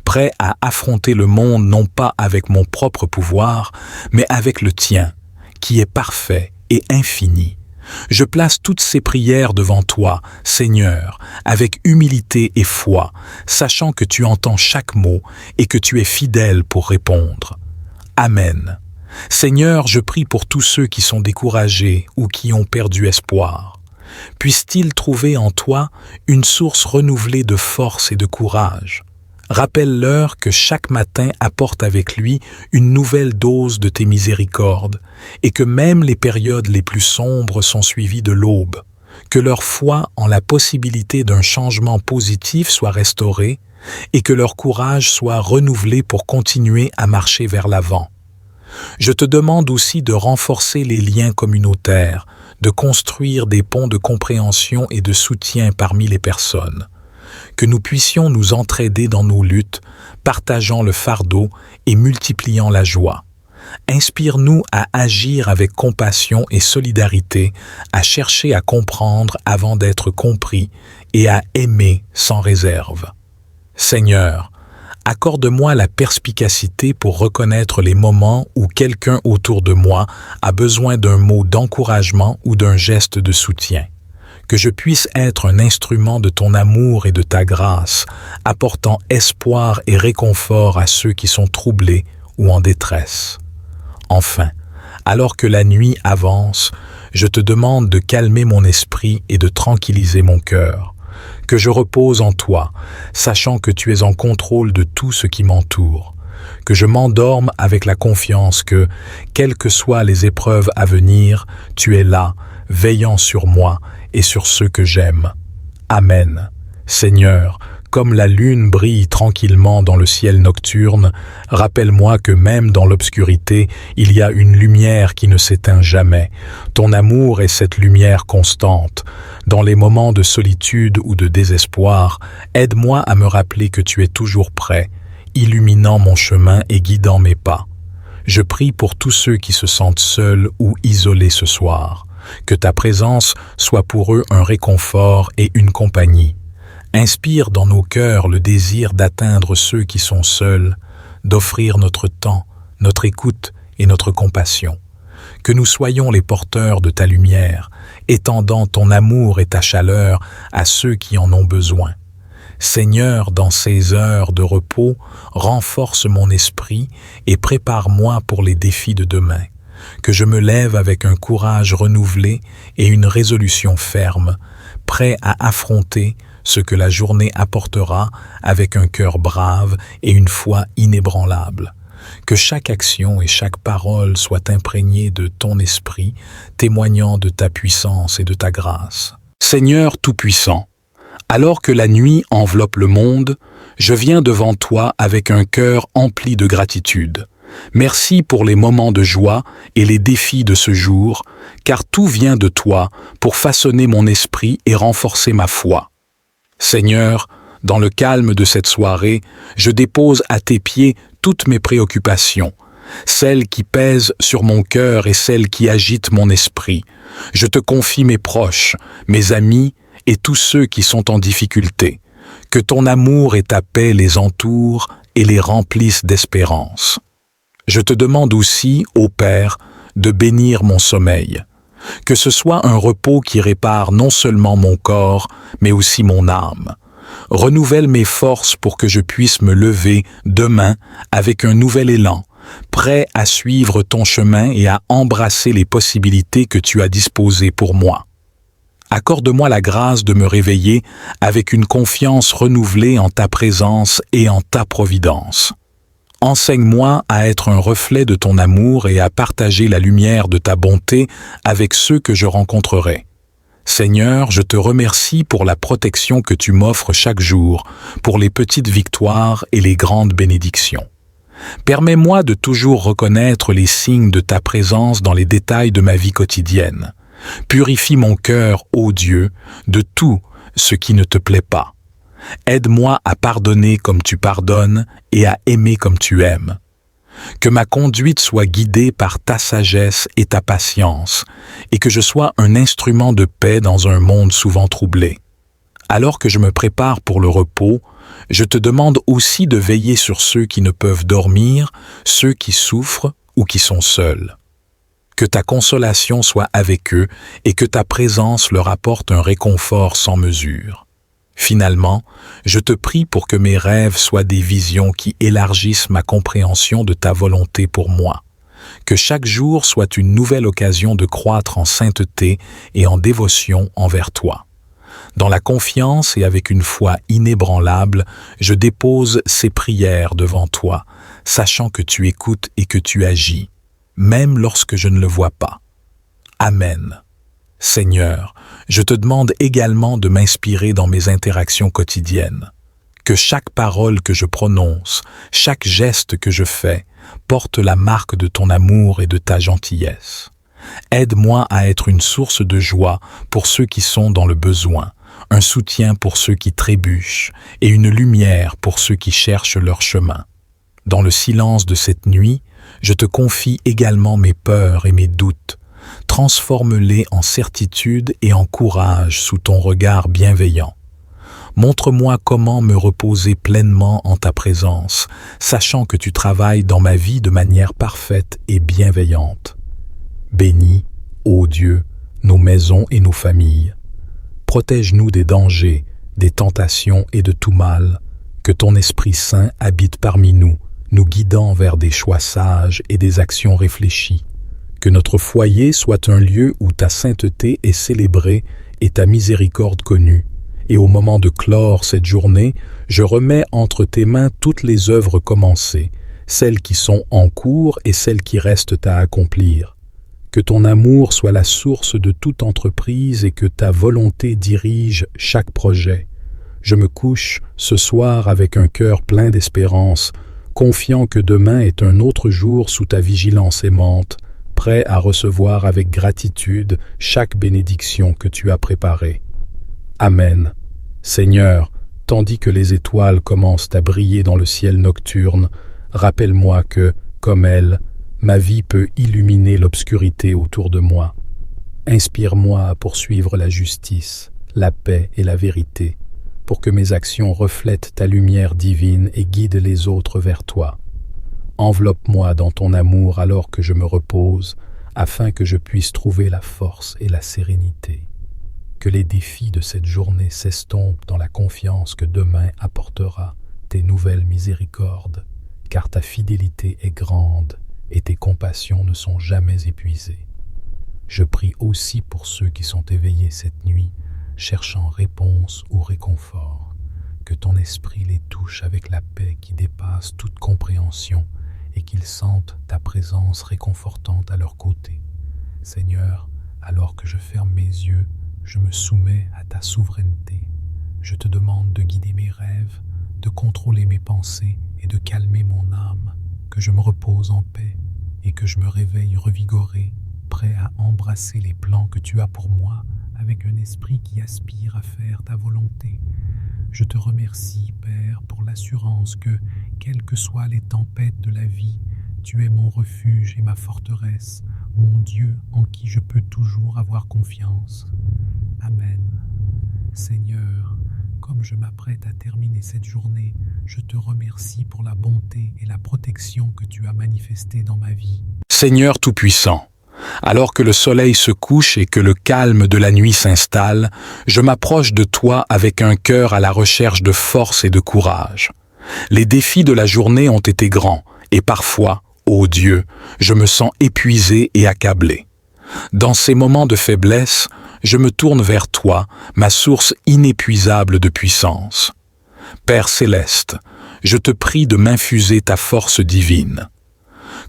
prêt à affronter le monde non pas avec mon propre pouvoir, mais avec le tien, qui est parfait et infini. Je place toutes ces prières devant toi, Seigneur, avec humilité et foi, sachant que tu entends chaque mot et que tu es fidèle pour répondre. Amen. Seigneur, je prie pour tous ceux qui sont découragés ou qui ont perdu espoir. Puissent-ils trouver en toi une source renouvelée de force et de courage. Rappelle-leur que chaque matin apporte avec lui une nouvelle dose de tes miséricordes et que même les périodes les plus sombres sont suivies de l'aube. Que leur foi en la possibilité d'un changement positif soit restaurée et que leur courage soit renouvelé pour continuer à marcher vers l'avant. Je te demande aussi de renforcer les liens communautaires, de construire des ponts de compréhension et de soutien parmi les personnes. Que nous puissions nous entraider dans nos luttes, partageant le fardeau et multipliant la joie. Inspire-nous à agir avec compassion et solidarité, à chercher à comprendre avant d'être compris et à aimer sans réserve. Seigneur, accorde-moi la perspicacité pour reconnaître les moments où quelqu'un autour de moi a besoin d'un mot d'encouragement ou d'un geste de soutien. Que je puisse être un instrument de ton amour et de ta grâce, apportant espoir et réconfort à ceux qui sont troublés ou en détresse. Enfin, alors que la nuit avance, je te demande de calmer mon esprit et de tranquilliser mon cœur. Que je repose en toi, sachant que tu es en contrôle de tout ce qui m'entoure. Que je m'endorme avec la confiance que, quelles que soient les épreuves à venir, tu es là, veillant sur moi et sur ceux que j'aime. Amen. Seigneur, comme la lune brille tranquillement dans le ciel nocturne, rappelle-moi que même dans l'obscurité, il y a une lumière qui ne s'éteint jamais. Ton amour est cette lumière constante. Dans les moments de solitude ou de désespoir, aide-moi à me rappeler que tu es toujours prêt, illuminant mon chemin et guidant mes pas. Je prie pour tous ceux qui se sentent seuls ou isolés ce soir. Que ta présence soit pour eux un réconfort et une compagnie. Inspire dans nos cœurs le désir d'atteindre ceux qui sont seuls, d'offrir notre temps, notre écoute et notre compassion. Que nous soyons les porteurs de ta lumière, étendant ton amour et ta chaleur à ceux qui en ont besoin. Seigneur, dans ces heures de repos, renforce mon esprit et prépare-moi pour les défis de demain. Que je me lève avec un courage renouvelé et une résolution ferme, prêt à affronter ce que la journée apportera avec un cœur brave et une foi inébranlable. Que chaque action et chaque parole soient imprégnées de ton esprit, témoignant de ta puissance et de ta grâce. Seigneur Tout-Puissant, alors que la nuit enveloppe le monde, je viens devant toi avec un cœur empli de gratitude. Merci pour les moments de joie et les défis de ce jour, car tout vient de toi pour façonner mon esprit et renforcer ma foi. Seigneur, Dans le calme de cette soirée, je dépose à tes pieds toutes mes préoccupations, celles qui pèsent sur mon cœur et celles qui agitent mon esprit. Je te confie mes proches, mes amis et tous ceux qui sont en difficulté. Que ton amour et ta paix les entourent et les remplissent d'espérance. Je te demande aussi, ô Père, de bénir mon sommeil. Que ce soit un repos qui répare non seulement mon corps, mais aussi mon âme. Renouvelle mes forces pour que je puisse me lever demain avec un nouvel élan, prêt à suivre ton chemin et à embrasser les possibilités que tu as disposées pour moi. Accorde-moi la grâce de me réveiller avec une confiance renouvelée en ta présence et en ta providence. Enseigne-moi à être un reflet de ton amour et à partager la lumière de ta bonté avec ceux que je rencontrerai. Seigneur, je te remercie pour la protection que tu m'offres chaque jour, pour les petites victoires et les grandes bénédictions. Permets-moi de toujours reconnaître les signes de ta présence dans les détails de ma vie quotidienne. Purifie mon cœur, ô Dieu, de tout ce qui ne te plaît pas. Aide-moi à pardonner comme tu pardonnes et à aimer comme tu aimes. Que ma conduite soit guidée par ta sagesse et ta patience, et que je sois un instrument de paix dans un monde souvent troublé. Alors que je me prépare pour le repos, je te demande aussi de veiller sur ceux qui ne peuvent dormir, ceux qui souffrent ou qui sont seuls. Que ta consolation soit avec eux et que ta présence leur apporte un réconfort sans mesure. Finalement, je te prie pour que mes rêves soient des visions qui élargissent ma compréhension de ta volonté pour moi. Que chaque jour soit une nouvelle occasion de croître en sainteté et en dévotion envers toi. Dans la confiance et avec une foi inébranlable, je dépose ces prières devant toi, sachant que tu écoutes et que tu agis, même lorsque je ne le vois pas. Amen. Seigneur, je te demande également de m'inspirer dans mes interactions quotidiennes. Que chaque parole que je prononce, chaque geste que je fais, porte la marque de ton amour et de ta gentillesse. Aide-moi à être une source de joie pour ceux qui sont dans le besoin, un soutien pour ceux qui trébuchent et une lumière pour ceux qui cherchent leur chemin. Dans le silence de cette nuit, je te confie également mes peurs et mes doutes. Transforme-les en certitude et en courage sous ton regard bienveillant. Montre-moi comment me reposer pleinement en ta présence, sachant que tu travailles dans ma vie de manière parfaite et bienveillante. Bénis, ô Dieu, nos maisons et nos familles. Protège-nous des dangers, des tentations et de tout mal. Que ton Esprit Saint habite parmi nous, nous guidant vers des choix sages et des actions réfléchies. Que notre foyer soit un lieu où ta sainteté est célébrée et ta miséricorde connue. Et au moment de clore cette journée, je remets entre tes mains toutes les œuvres commencées, celles qui sont en cours et celles qui restent à accomplir. Que ton amour soit la source de toute entreprise et que ta volonté dirige chaque projet. Je me couche ce soir avec un cœur plein d'espérance, confiant que demain est un autre jour sous ta vigilance aimante, prêt à recevoir avec gratitude chaque bénédiction que tu as préparée. Amen. Seigneur, tandis que les étoiles commencent à briller dans le ciel nocturne, rappelle-moi que, comme elles, ma vie peut illuminer l'obscurité autour de moi. Inspire-moi à poursuivre la justice, la paix et la vérité, pour que mes actions reflètent ta lumière divine et guident les autres vers toi. Enveloppe-moi dans ton amour alors que je me repose, afin que je puisse trouver la force et la sérénité. Que les défis de cette journée s'estompent dans la confiance que demain apportera tes nouvelles miséricordes, car ta fidélité est grande et tes compassions ne sont jamais épuisées. Je prie aussi pour ceux qui sont éveillés cette nuit, cherchant réponse ou réconfort. Que ton esprit les touche avec la paix qui dépasse toute compréhension et qu'ils sentent ta présence réconfortante à leur côté. Seigneur, alors que je ferme mes yeux, je me soumets à ta souveraineté. Je te demande de guider mes rêves, de contrôler mes pensées et de calmer mon âme, que je me repose en paix et que je me réveille revigoré, prêt à embrasser les plans que tu as pour moi avec un esprit qui aspire à faire ta volonté. Je te remercie, Père, pour l'assurance que, quelles que soient les tempêtes de la vie, tu es mon refuge et ma forteresse, mon Dieu en qui je peux toujours avoir confiance. Amen. Seigneur, comme je m'apprête à terminer cette journée, je te remercie pour la bonté et la protection que tu as manifestées dans ma vie. Seigneur Tout-Puissant, alors que le soleil se couche et que le calme de la nuit s'installe, je m'approche de toi avec un cœur à la recherche de force et de courage. Les défis de la journée ont été grands et parfois, ô Dieu, je me sens épuisé et accablé. Dans ces moments de faiblesse, je me tourne vers toi, ma source inépuisable de puissance. Père céleste, je te prie de m'infuser ta force divine.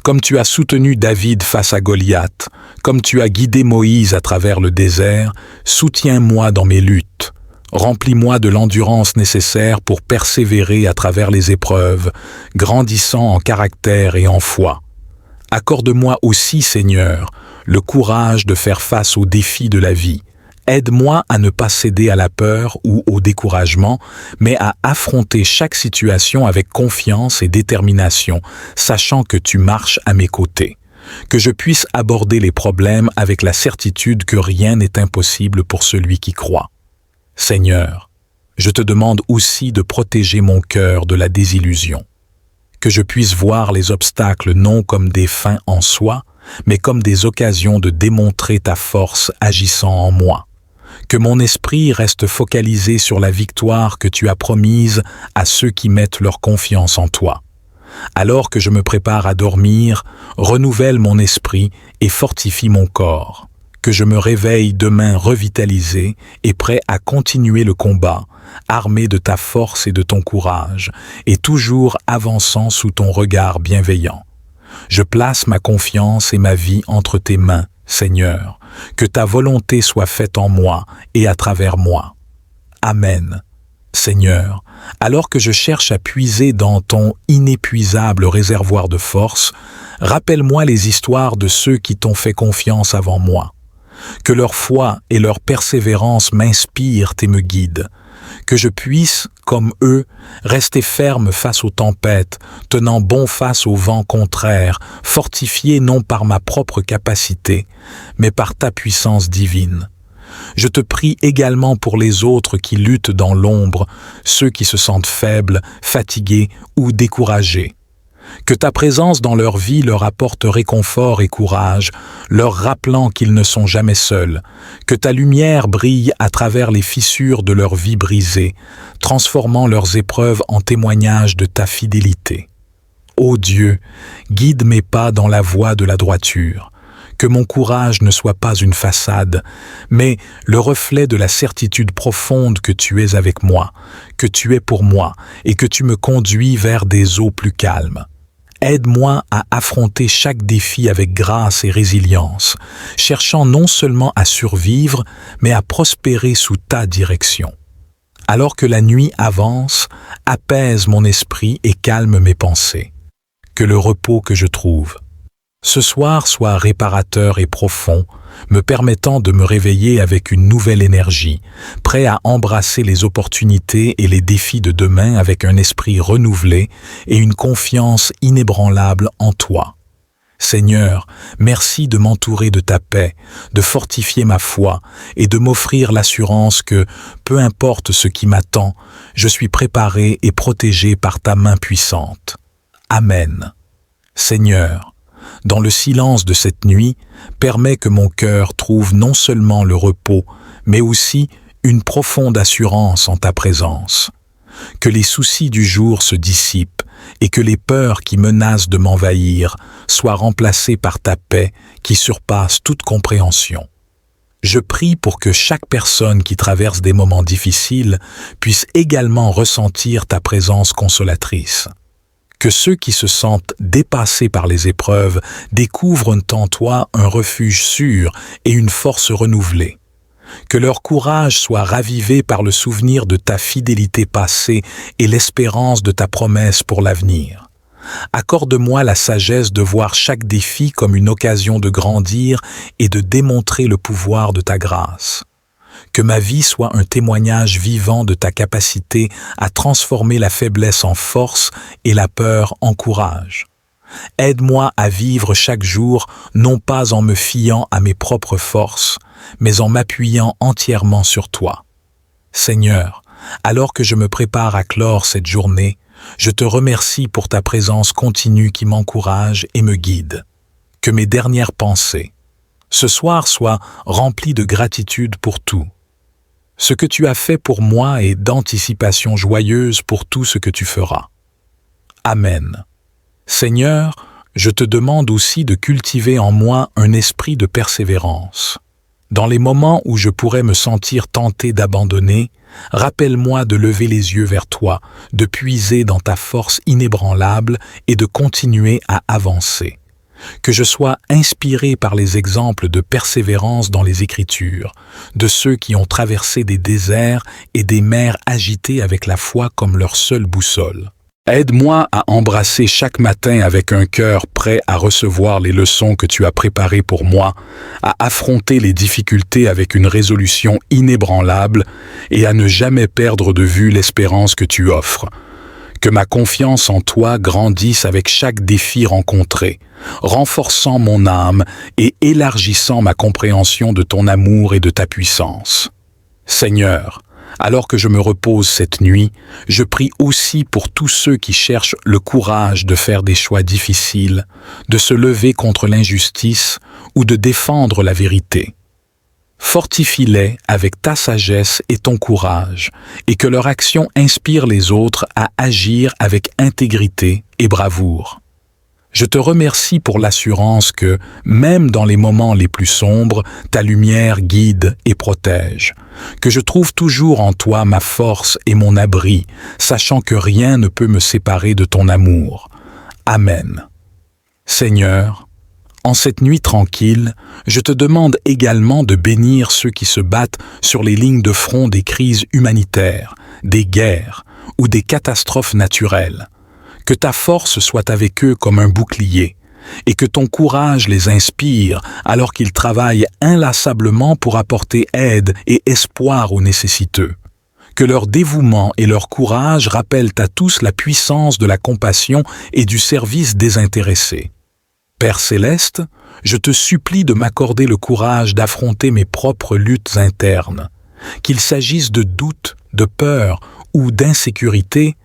Comme tu as soutenu David face à Goliath, comme tu as guidé Moïse à travers le désert, soutiens-moi dans mes luttes. Remplis-moi de l'endurance nécessaire pour persévérer à travers les épreuves, grandissant en caractère et en foi. Accorde-moi aussi, Seigneur, le courage de faire face aux défis de la vie. Aide-moi à ne pas céder à la peur ou au découragement, mais à affronter chaque situation avec confiance et détermination, sachant que tu marches à mes côtés. Que je puisse aborder les problèmes avec la certitude que rien n'est impossible pour celui qui croit. Seigneur, je te demande aussi de protéger mon cœur de la désillusion. Que je puisse voir les obstacles non comme des fins en soi, mais comme des occasions de démontrer ta force agissant en moi. Que mon esprit reste focalisé sur la victoire que tu as promise à ceux qui mettent leur confiance en toi. Alors que je me prépare à dormir, renouvelle mon esprit et fortifie mon corps. Que je me réveille demain revitalisé et prêt à continuer le combat, armé de ta force et de ton courage, et toujours avançant sous ton regard bienveillant. Je place ma confiance et ma vie entre tes mains, Seigneur, que ta volonté soit faite en moi et à travers moi. Amen. Seigneur, alors que je cherche à puiser dans ton inépuisable réservoir de force, rappelle-moi les histoires de ceux qui t'ont fait confiance avant moi. Que leur foi et leur persévérance m'inspirent et me guident. Que je puisse, comme eux, rester ferme face aux tempêtes, tenant bon face aux vents contraires, fortifié non par ma propre capacité, mais par ta puissance divine. Je te prie également pour les autres qui luttent dans l'ombre, ceux qui se sentent faibles, fatigués ou découragés. Que ta présence dans leur vie leur apporte réconfort et courage, leur rappelant qu'ils ne sont jamais seuls. Que ta lumière brille à travers les fissures de leur vie brisée, transformant leurs épreuves en témoignages de ta fidélité. Ô Dieu, guide mes pas dans la voie de la droiture. Que mon courage ne soit pas une façade, mais le reflet de la certitude profonde que tu es avec moi, que tu es pour moi et que tu me conduis vers des eaux plus calmes. Aide-moi à affronter chaque défi avec grâce et résilience, cherchant non seulement à survivre, mais à prospérer sous ta direction. Alors que la nuit avance, apaise mon esprit et calme mes pensées. Que le repos que je trouve ce soir soit réparateur et profond, me permettant de me réveiller avec une nouvelle énergie, prêt à embrasser les opportunités et les défis de demain avec un esprit renouvelé et une confiance inébranlable en toi. Seigneur, merci de m'entourer de ta paix, de fortifier ma foi et de m'offrir l'assurance que, peu importe ce qui m'attend, je suis préparé et protégé par ta main puissante. Amen. Seigneur, dans le silence de cette nuit, permets que mon cœur trouve non seulement le repos, mais aussi une profonde assurance en ta présence. Que les soucis du jour se dissipent et que les peurs qui menacent de m'envahir soient remplacées par ta paix qui surpasse toute compréhension. Je prie pour que chaque personne qui traverse des moments difficiles puisse également ressentir ta présence consolatrice. Que ceux qui se sentent dépassés par les épreuves découvrent en toi un refuge sûr et une force renouvelée. Que leur courage soit ravivé par le souvenir de ta fidélité passée et l'espérance de ta promesse pour l'avenir. Accorde-moi la sagesse de voir chaque défi comme une occasion de grandir et de démontrer le pouvoir de ta grâce. Que ma vie soit un témoignage vivant de ta capacité à transformer la faiblesse en force et la peur en courage. Aide-moi à vivre chaque jour, non pas en me fiant à mes propres forces, mais en m'appuyant entièrement sur toi. Seigneur, alors que je me prépare à clore cette journée, je te remercie pour ta présence continue qui m'encourage et me guide. Que mes dernières pensées, ce soir, soient remplies de gratitude pour tout. Ce que tu as fait pour moi et d'anticipation joyeuse pour tout ce que tu feras. Amen. Seigneur, je te demande aussi de cultiver en moi un esprit de persévérance. Dans les moments où je pourrais me sentir tenté d'abandonner, rappelle-moi de lever les yeux vers toi, de puiser dans ta force inébranlable et de continuer à avancer. Que je sois inspiré par les exemples de persévérance dans les Écritures, de ceux qui ont traversé des déserts et des mers agitées avec la foi comme leur seule boussole. Aide-moi à embrasser chaque matin avec un cœur prêt à recevoir les leçons que tu as préparées pour moi, à affronter les difficultés avec une résolution inébranlable et à ne jamais perdre de vue l'espérance que tu offres. Que ma confiance en toi grandisse avec chaque défi rencontré, renforçant mon âme et élargissant ma compréhension de ton amour et de ta puissance. Seigneur, alors que je me repose cette nuit, je prie aussi pour tous ceux qui cherchent le courage de faire des choix difficiles, de se lever contre l'injustice ou de défendre la vérité. Fortifie-les avec ta sagesse et ton courage, et que leur action inspire les autres à agir avec intégrité et bravoure. Je te remercie pour l'assurance que, même dans les moments les plus sombres, ta lumière guide et protège, que je trouve toujours en toi ma force et mon abri, sachant que rien ne peut me séparer de ton amour. Amen. Seigneur, en cette nuit tranquille, je te demande également de bénir ceux qui se battent sur les lignes de front des crises humanitaires, des guerres ou des catastrophes naturelles. Que ta force soit avec eux comme un bouclier, et que ton courage les inspire alors qu'ils travaillent inlassablement pour apporter aide et espoir aux nécessiteux. Que leur dévouement et leur courage rappellent à tous la puissance de la compassion et du service désintéressé. Père céleste, je te supplie de m'accorder le courage d'affronter mes propres luttes internes. Qu'il s'agisse de doutes, de peur ou d'insécurité,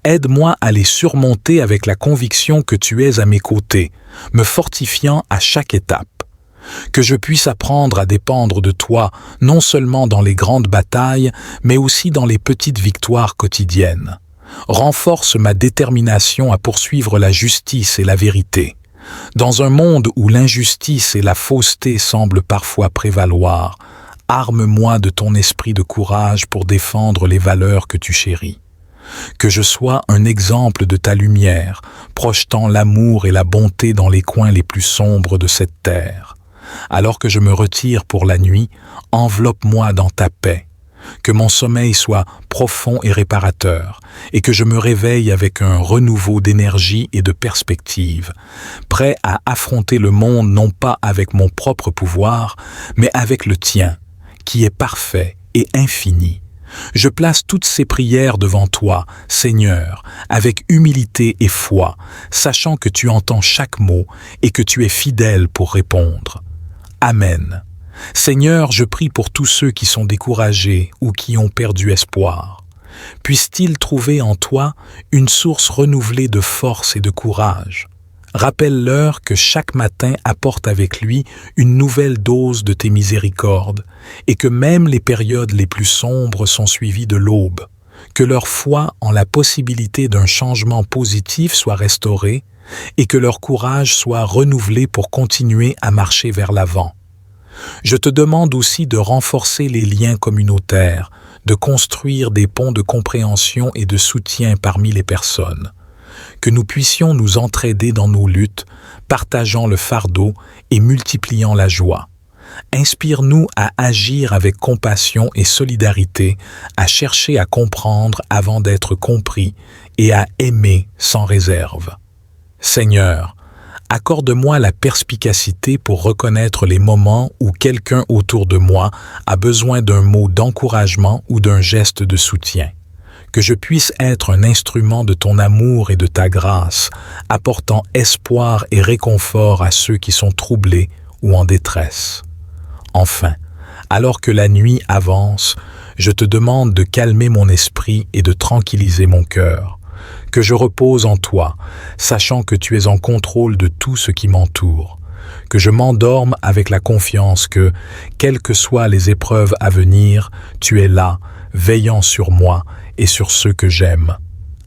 aide-moi à les surmonter avec la conviction que tu es à mes côtés, me fortifiant à chaque étape. Que je puisse apprendre à dépendre de toi, non seulement dans les grandes batailles, mais aussi dans les petites victoires quotidiennes. Renforce ma détermination à poursuivre la justice et la vérité. Dans un monde où l'injustice et la fausseté semblent parfois prévaloir, arme-moi de ton esprit de courage pour défendre les valeurs que tu chéris. Que je sois un exemple de ta lumière, projetant l'amour et la bonté dans les coins les plus sombres de cette terre. Alors que je me retire pour la nuit, enveloppe-moi dans ta paix. Que mon sommeil soit profond et réparateur, et que je me réveille avec un renouveau d'énergie et de perspective, prêt à affronter le monde non pas avec mon propre pouvoir, mais avec le tien, qui est parfait et infini. Je place toutes ces prières devant toi, Seigneur, avec humilité et foi, sachant que tu entends chaque mot et que tu es fidèle pour répondre. Amen. Seigneur, je prie pour tous ceux qui sont découragés ou qui ont perdu espoir. Puissent-ils trouver en toi une source renouvelée de force et de courage. Rappelle-leur que chaque matin apporte avec lui une nouvelle dose de tes miséricordes et que même les périodes les plus sombres sont suivies de l'aube. Que leur foi en la possibilité d'un changement positif soit restaurée et que leur courage soit renouvelé pour continuer à marcher vers l'avant. Je te demande aussi de renforcer les liens communautaires, de construire des ponts de compréhension et de soutien parmi les personnes. Que nous puissions nous entraider dans nos luttes, partageant le fardeau et multipliant la joie. Inspire-nous à agir avec compassion et solidarité, à chercher à comprendre avant d'être compris et à aimer sans réserve. Seigneur, Accorde-moi la perspicacité pour reconnaître les moments où quelqu'un autour de moi a besoin d'un mot d'encouragement ou d'un geste de soutien. Que je puisse être un instrument de ton amour et de ta grâce, apportant espoir et réconfort à ceux qui sont troublés ou en détresse. Enfin, alors que la nuit avance, je te demande de calmer mon esprit et de tranquilliser mon cœur. Que je repose en toi, sachant que tu es en contrôle de tout ce qui m'entoure. Que je m'endorme avec la confiance que, quelles que soient les épreuves à venir, tu es là, veillant sur moi et sur ceux que j'aime.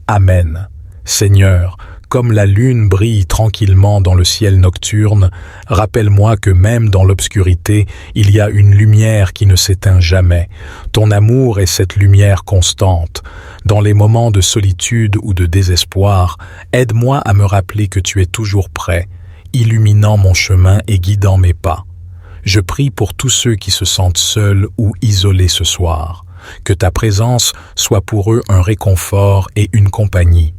Amen. Seigneur, comme la lune brille tranquillement dans le ciel nocturne, rappelle-moi que même dans l'obscurité, il y a une lumière qui ne s'éteint jamais. Ton amour est cette lumière constante. Dans les moments de solitude ou de désespoir, aide-moi à me rappeler que tu es toujours prêt, illuminant mon chemin et guidant mes pas. Je prie pour tous ceux qui se sentent seuls ou isolés ce soir. Que ta présence soit pour eux un réconfort et une compagnie.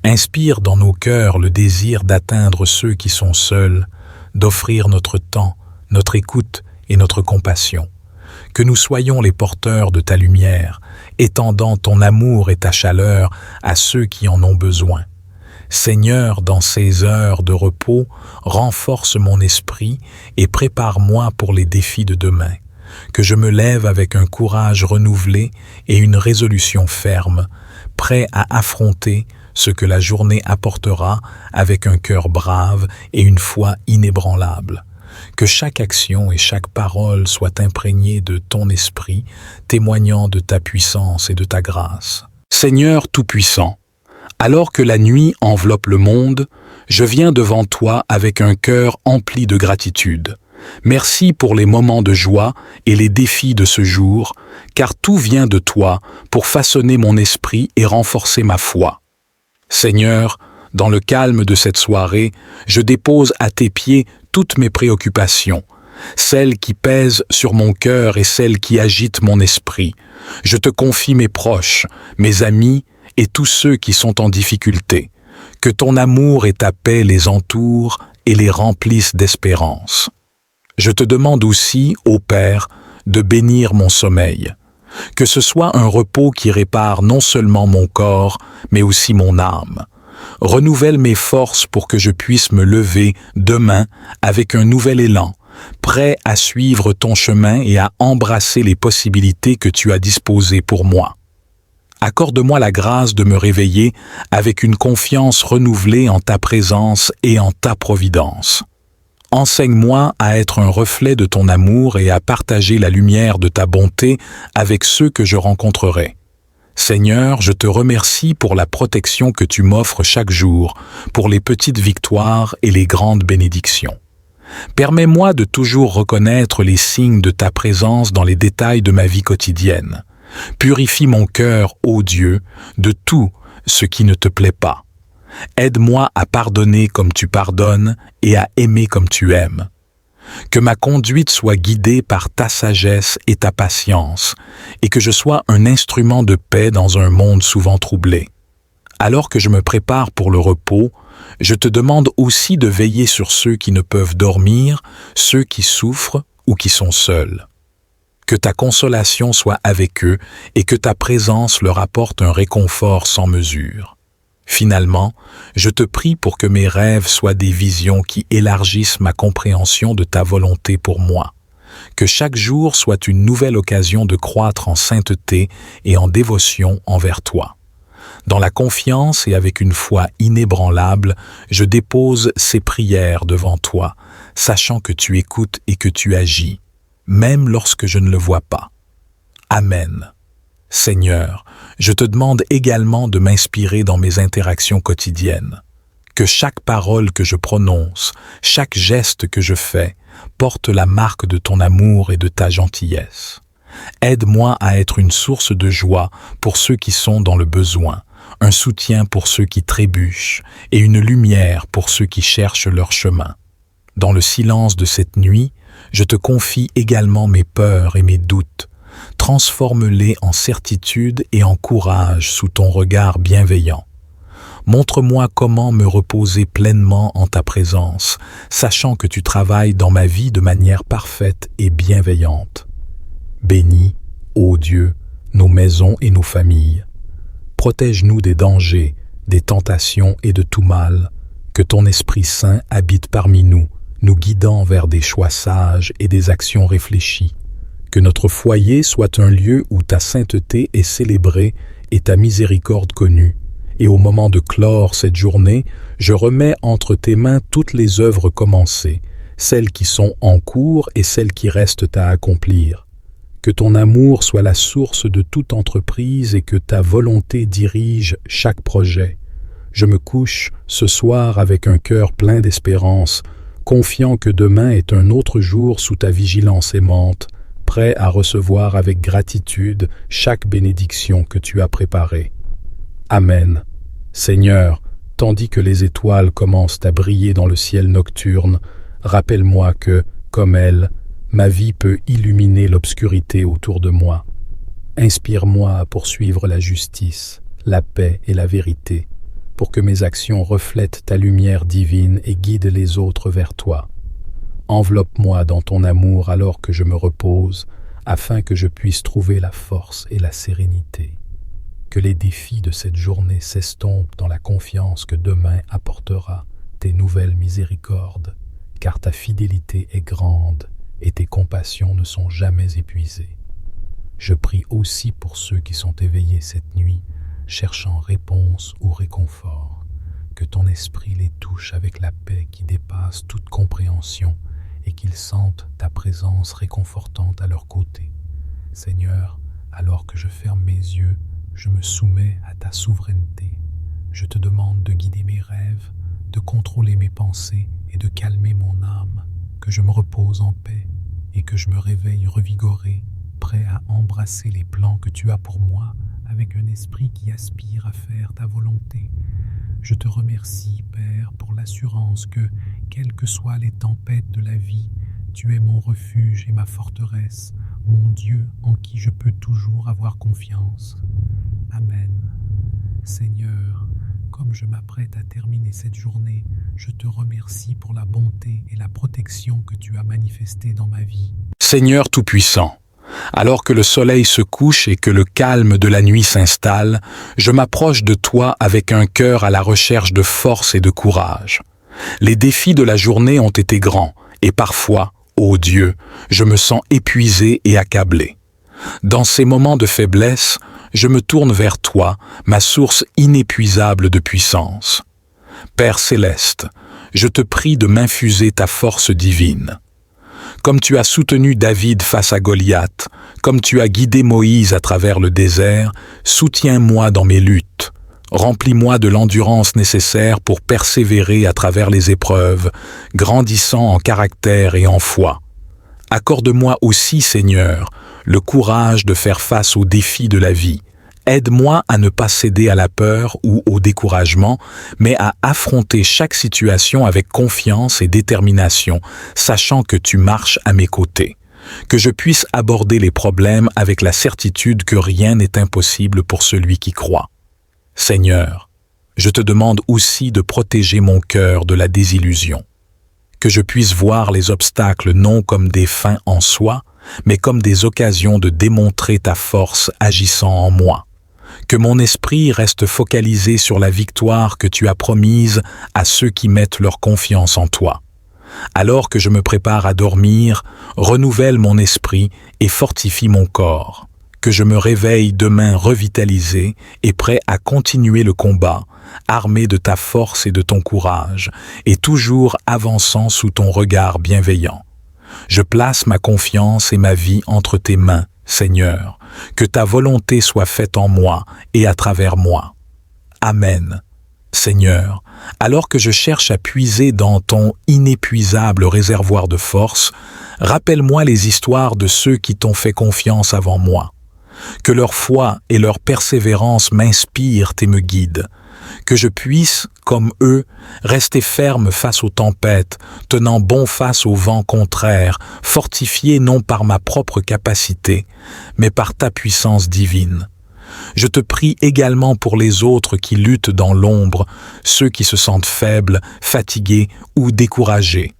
Inspire dans nos cœurs le désir d'atteindre ceux qui sont seuls, d'offrir notre temps, notre écoute et notre compassion. Que nous soyons les porteurs de ta lumière, étendant ton amour et ta chaleur à ceux qui en ont besoin. Seigneur, dans ces heures de repos, renforce mon esprit et prépare-moi pour les défis de demain. Que je me lève avec un courage renouvelé et une résolution ferme, prêt à affronter ce que la journée apportera avec un cœur brave et une foi inébranlable. Que chaque action et chaque parole soient imprégnées de ton esprit, témoignant de ta puissance et de ta grâce. Seigneur Tout-Puissant, alors que la nuit enveloppe le monde, je viens devant toi avec un cœur empli de gratitude. Merci pour les moments de joie et les défis de ce jour, car tout vient de toi pour façonner mon esprit et renforcer ma foi. Seigneur, dans le calme de cette soirée, je dépose à tes pieds toutes mes préoccupations, celles qui pèsent sur mon cœur et celles qui agitent mon esprit. Je te confie mes proches, mes amis et tous ceux qui sont en difficulté. Que ton amour et ta paix les entourent et les remplissent d'espérance. Je te demande aussi, ô Père, de bénir mon sommeil. Que ce soit un repos qui répare non seulement mon corps, mais aussi mon âme. Renouvelle mes forces pour que je puisse me lever demain avec un nouvel élan, prêt à suivre ton chemin et à embrasser les possibilités que tu as disposées pour moi. Accorde-moi la grâce de me réveiller avec une confiance renouvelée en ta présence et en ta providence. Enseigne-moi à être un reflet de ton amour et à partager la lumière de ta bonté avec ceux que je rencontrerai. Seigneur, je te remercie pour la protection que tu m'offres chaque jour, pour les petites victoires et les grandes bénédictions. Permets-moi de toujours reconnaître les signes de ta présence dans les détails de ma vie quotidienne. Purifie mon cœur, ô Dieu, de tout ce qui ne te plaît pas. Aide-moi à pardonner comme tu pardonnes et à aimer comme tu aimes. Que ma conduite soit guidée par ta sagesse et ta patience, et que je sois un instrument de paix dans un monde souvent troublé. Alors que je me prépare pour le repos, je te demande aussi de veiller sur ceux qui ne peuvent dormir, ceux qui souffrent ou qui sont seuls. Que ta consolation soit avec eux et que ta présence leur apporte un réconfort sans mesure. Finalement, je te prie pour que mes rêves soient des visions qui élargissent ma compréhension de ta volonté pour moi. Que chaque jour soit une nouvelle occasion de croître en sainteté et en dévotion envers toi. Dans la confiance et avec une foi inébranlable, je dépose ces prières devant toi, sachant que tu écoutes et que tu agis, même lorsque je ne le vois pas. Amen. Seigneur, je te demande également de m'inspirer dans mes interactions quotidiennes. Que chaque parole que je prononce, chaque geste que je fais, porte la marque de ton amour et de ta gentillesse. Aide-moi à être une source de joie pour ceux qui sont dans le besoin, un soutien pour ceux qui trébuchent et une lumière pour ceux qui cherchent leur chemin. Dans le silence de cette nuit, je te confie également mes peurs et mes doutes. Transforme-les en certitude et en courage sous ton regard bienveillant. Montre-moi comment me reposer pleinement en ta présence, sachant que tu travailles dans ma vie de manière parfaite et bienveillante. Bénis, ô Dieu, nos maisons et nos familles. Protège-nous des dangers, des tentations et de tout mal. Que ton Esprit Saint habite parmi nous, nous guidant vers des choix sages et des actions réfléchies. Que notre foyer soit un lieu où ta sainteté est célébrée et ta miséricorde connue. Et au moment de clore cette journée, je remets entre tes mains toutes les œuvres commencées, celles qui sont en cours et celles qui restent à accomplir. Que ton amour soit la source de toute entreprise et que ta volonté dirige chaque projet. Je me couche ce soir avec un cœur plein d'espérance, confiant que demain est un autre jour sous ta vigilance aimante, prêt à recevoir avec gratitude chaque bénédiction que tu as préparée. Amen. Seigneur, tandis que les étoiles commencent à briller dans le ciel nocturne, rappelle-moi que, comme elles, ma vie peut illuminer l'obscurité autour de moi. Inspire-moi à poursuivre la justice, la paix et la vérité, pour que mes actions reflètent ta lumière divine et guident les autres vers toi. Enveloppe-moi dans ton amour alors que je me repose, afin que je puisse trouver la force et la sérénité. Que les défis de cette journée s'estompent dans la confiance que demain apportera tes nouvelles miséricordes, car ta fidélité est grande et tes compassions ne sont jamais épuisées. Je prie aussi pour ceux qui sont éveillés cette nuit, cherchant réponse ou réconfort, que ton esprit les touche avec la paix qui dépasse toute compréhension et qu'ils sentent ta présence réconfortante à leur côté. Seigneur, alors que je ferme mes yeux, je me soumets à ta souveraineté. Je te demande de guider mes rêves, de contrôler mes pensées et de calmer mon âme, que je me repose en paix et que je me réveille revigoré, prêt à embrasser les plans que tu as pour moi avec un esprit qui aspire à faire ta volonté. Je te remercie, Père, pour l'assurance que, quelles que soient les tempêtes de la vie, tu es mon refuge et ma forteresse, mon Dieu en qui je peux toujours avoir confiance. Amen. Seigneur, comme je m'apprête à terminer cette journée, je te remercie pour la bonté et la protection que tu as manifestées dans ma vie. Seigneur Tout-Puissant, alors que le soleil se couche et que le calme de la nuit s'installe, je m'approche de toi avec un cœur à la recherche de force et de courage. Les défis de la journée ont été grands et parfois, ô Dieu, je me sens épuisé et accablé. Dans ces moments de faiblesse, je me tourne vers toi, ma source inépuisable de puissance. Père céleste, je te prie de m'infuser ta force divine. Comme tu as soutenu David face à Goliath, comme tu as guidé Moïse à travers le désert, soutiens-moi dans mes luttes. Remplis-moi de l'endurance nécessaire pour persévérer à travers les épreuves, grandissant en caractère et en foi. Accorde-moi aussi, Seigneur, le courage de faire face aux défis de la vie. Aide-moi à ne pas céder à la peur ou au découragement, mais à affronter chaque situation avec confiance et détermination, sachant que tu marches à mes côtés. Que je puisse aborder les problèmes avec la certitude que rien n'est impossible pour celui qui croit. Seigneur, je te demande aussi de protéger mon cœur de la désillusion. Que je puisse voir les obstacles non comme des fins en soi, mais comme des occasions de démontrer ta force agissant en moi. Que mon esprit reste focalisé sur la victoire que tu as promise à ceux qui mettent leur confiance en toi. Alors que je me prépare à dormir, renouvelle mon esprit et fortifie mon corps. Que je me réveille demain revitalisé et prêt à continuer le combat, armé de ta force et de ton courage, et toujours avançant sous ton regard bienveillant. Je place ma confiance et ma vie entre tes mains, Seigneur, que ta volonté soit faite en moi et à travers moi. Amen. Seigneur, alors que je cherche à puiser dans ton inépuisable réservoir de force, rappelle-moi les histoires de ceux qui t'ont fait confiance avant moi. Que leur foi et leur persévérance m'inspirent et me guident. Que je puisse, comme eux, rester ferme face aux tempêtes, tenant bon face aux vents contraires, fortifié non par ma propre capacité, mais par ta puissance divine. Je te prie également pour les autres qui luttent dans l'ombre, ceux qui se sentent faibles, fatigués ou découragés.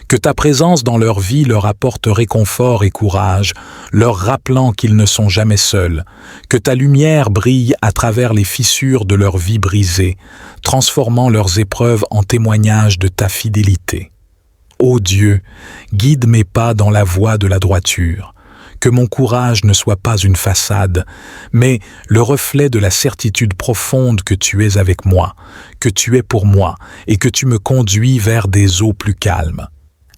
Que ta présence dans leur vie leur apporte réconfort et courage, leur rappelant qu'ils ne sont jamais seuls. Que ta lumière brille à travers les fissures de leur vie brisée, transformant leurs épreuves en témoignages de ta fidélité. Ô Dieu, guide mes pas dans la voie de la droiture. Que mon courage ne soit pas une façade, mais le reflet de la certitude profonde que tu es avec moi, que tu es pour moi et que tu me conduis vers des eaux plus calmes.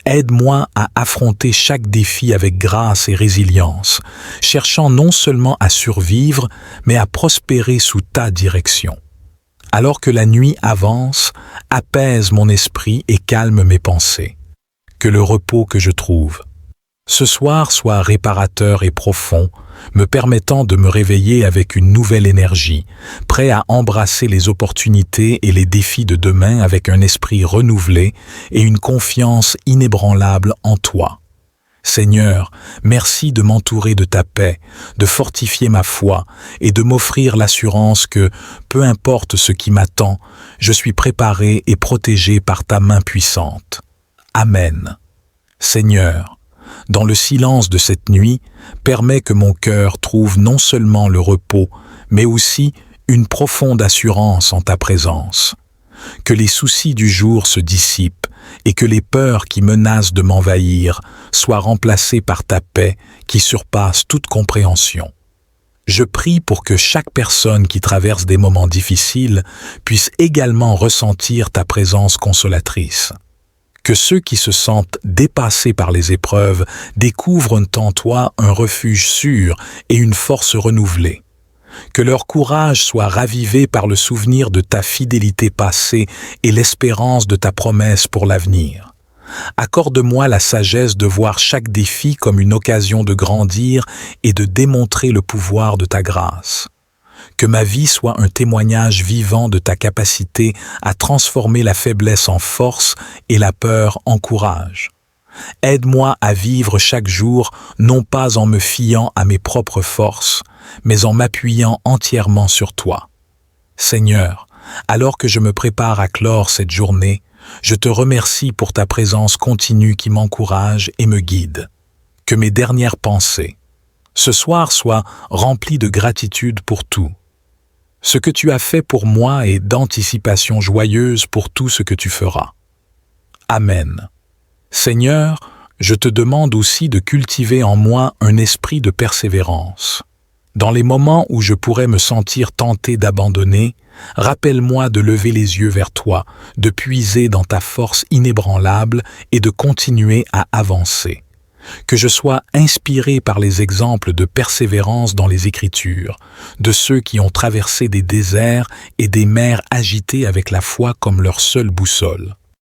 Aide-moi à affronter chaque défi avec grâce et résilience, cherchant non seulement à survivre, mais à prospérer sous ta direction. Alors que la nuit avance, apaise mon esprit et calme mes pensées. Que le repos que je trouve ce soir soit réparateur et profond, me permettant de me réveiller avec une nouvelle énergie, prêt à embrasser les opportunités et les défis de demain avec un esprit renouvelé et une confiance inébranlable en toi. Seigneur, merci de m'entourer de ta paix, de fortifier ma foi et de m'offrir l'assurance que, peu importe ce qui m'attend, je suis préparé et protégé par ta main puissante. Amen. Seigneur, dans le silence de cette nuit, permets que mon cœur trouve non seulement le repos, mais aussi une profonde assurance en ta présence. Que les soucis du jour se dissipent et que les peurs qui menacent de m'envahir soient remplacées par ta paix qui surpasse toute compréhension. Je prie pour que chaque personne qui traverse des moments difficiles puisse également ressentir ta présence consolatrice. Que ceux qui se sentent dépassés par les épreuves découvrent en toi un refuge sûr et une force renouvelée. Que leur courage soit ravivé par le souvenir de ta fidélité passée et l'espérance de ta promesse pour l'avenir. Accorde-moi la sagesse de voir chaque défi comme une occasion de grandir et de démontrer le pouvoir de ta grâce. Que ma vie soit un témoignage vivant de ta capacité à transformer la faiblesse en force et la peur en courage. Aide-moi à vivre chaque jour, non pas en me fiant à mes propres forces, mais en m'appuyant entièrement sur toi. Seigneur, alors que je me prépare à clore cette journée, je te remercie pour ta présence continue qui m'encourage et me guide. Que mes dernières pensées, ce soir, soient remplies de gratitude pour tout. Ce que tu as fait pour moi et d'anticipation joyeuse pour tout ce que tu feras. Amen. Seigneur, je te demande aussi de cultiver en moi un esprit de persévérance. Dans les moments où je pourrais me sentir tenté d'abandonner, rappelle-moi de lever les yeux vers toi, de puiser dans ta force inébranlable et de continuer à avancer. Que je sois inspiré par les exemples de persévérance dans les Écritures, de ceux qui ont traversé des déserts et des mers agitées avec la foi comme leur seule boussole.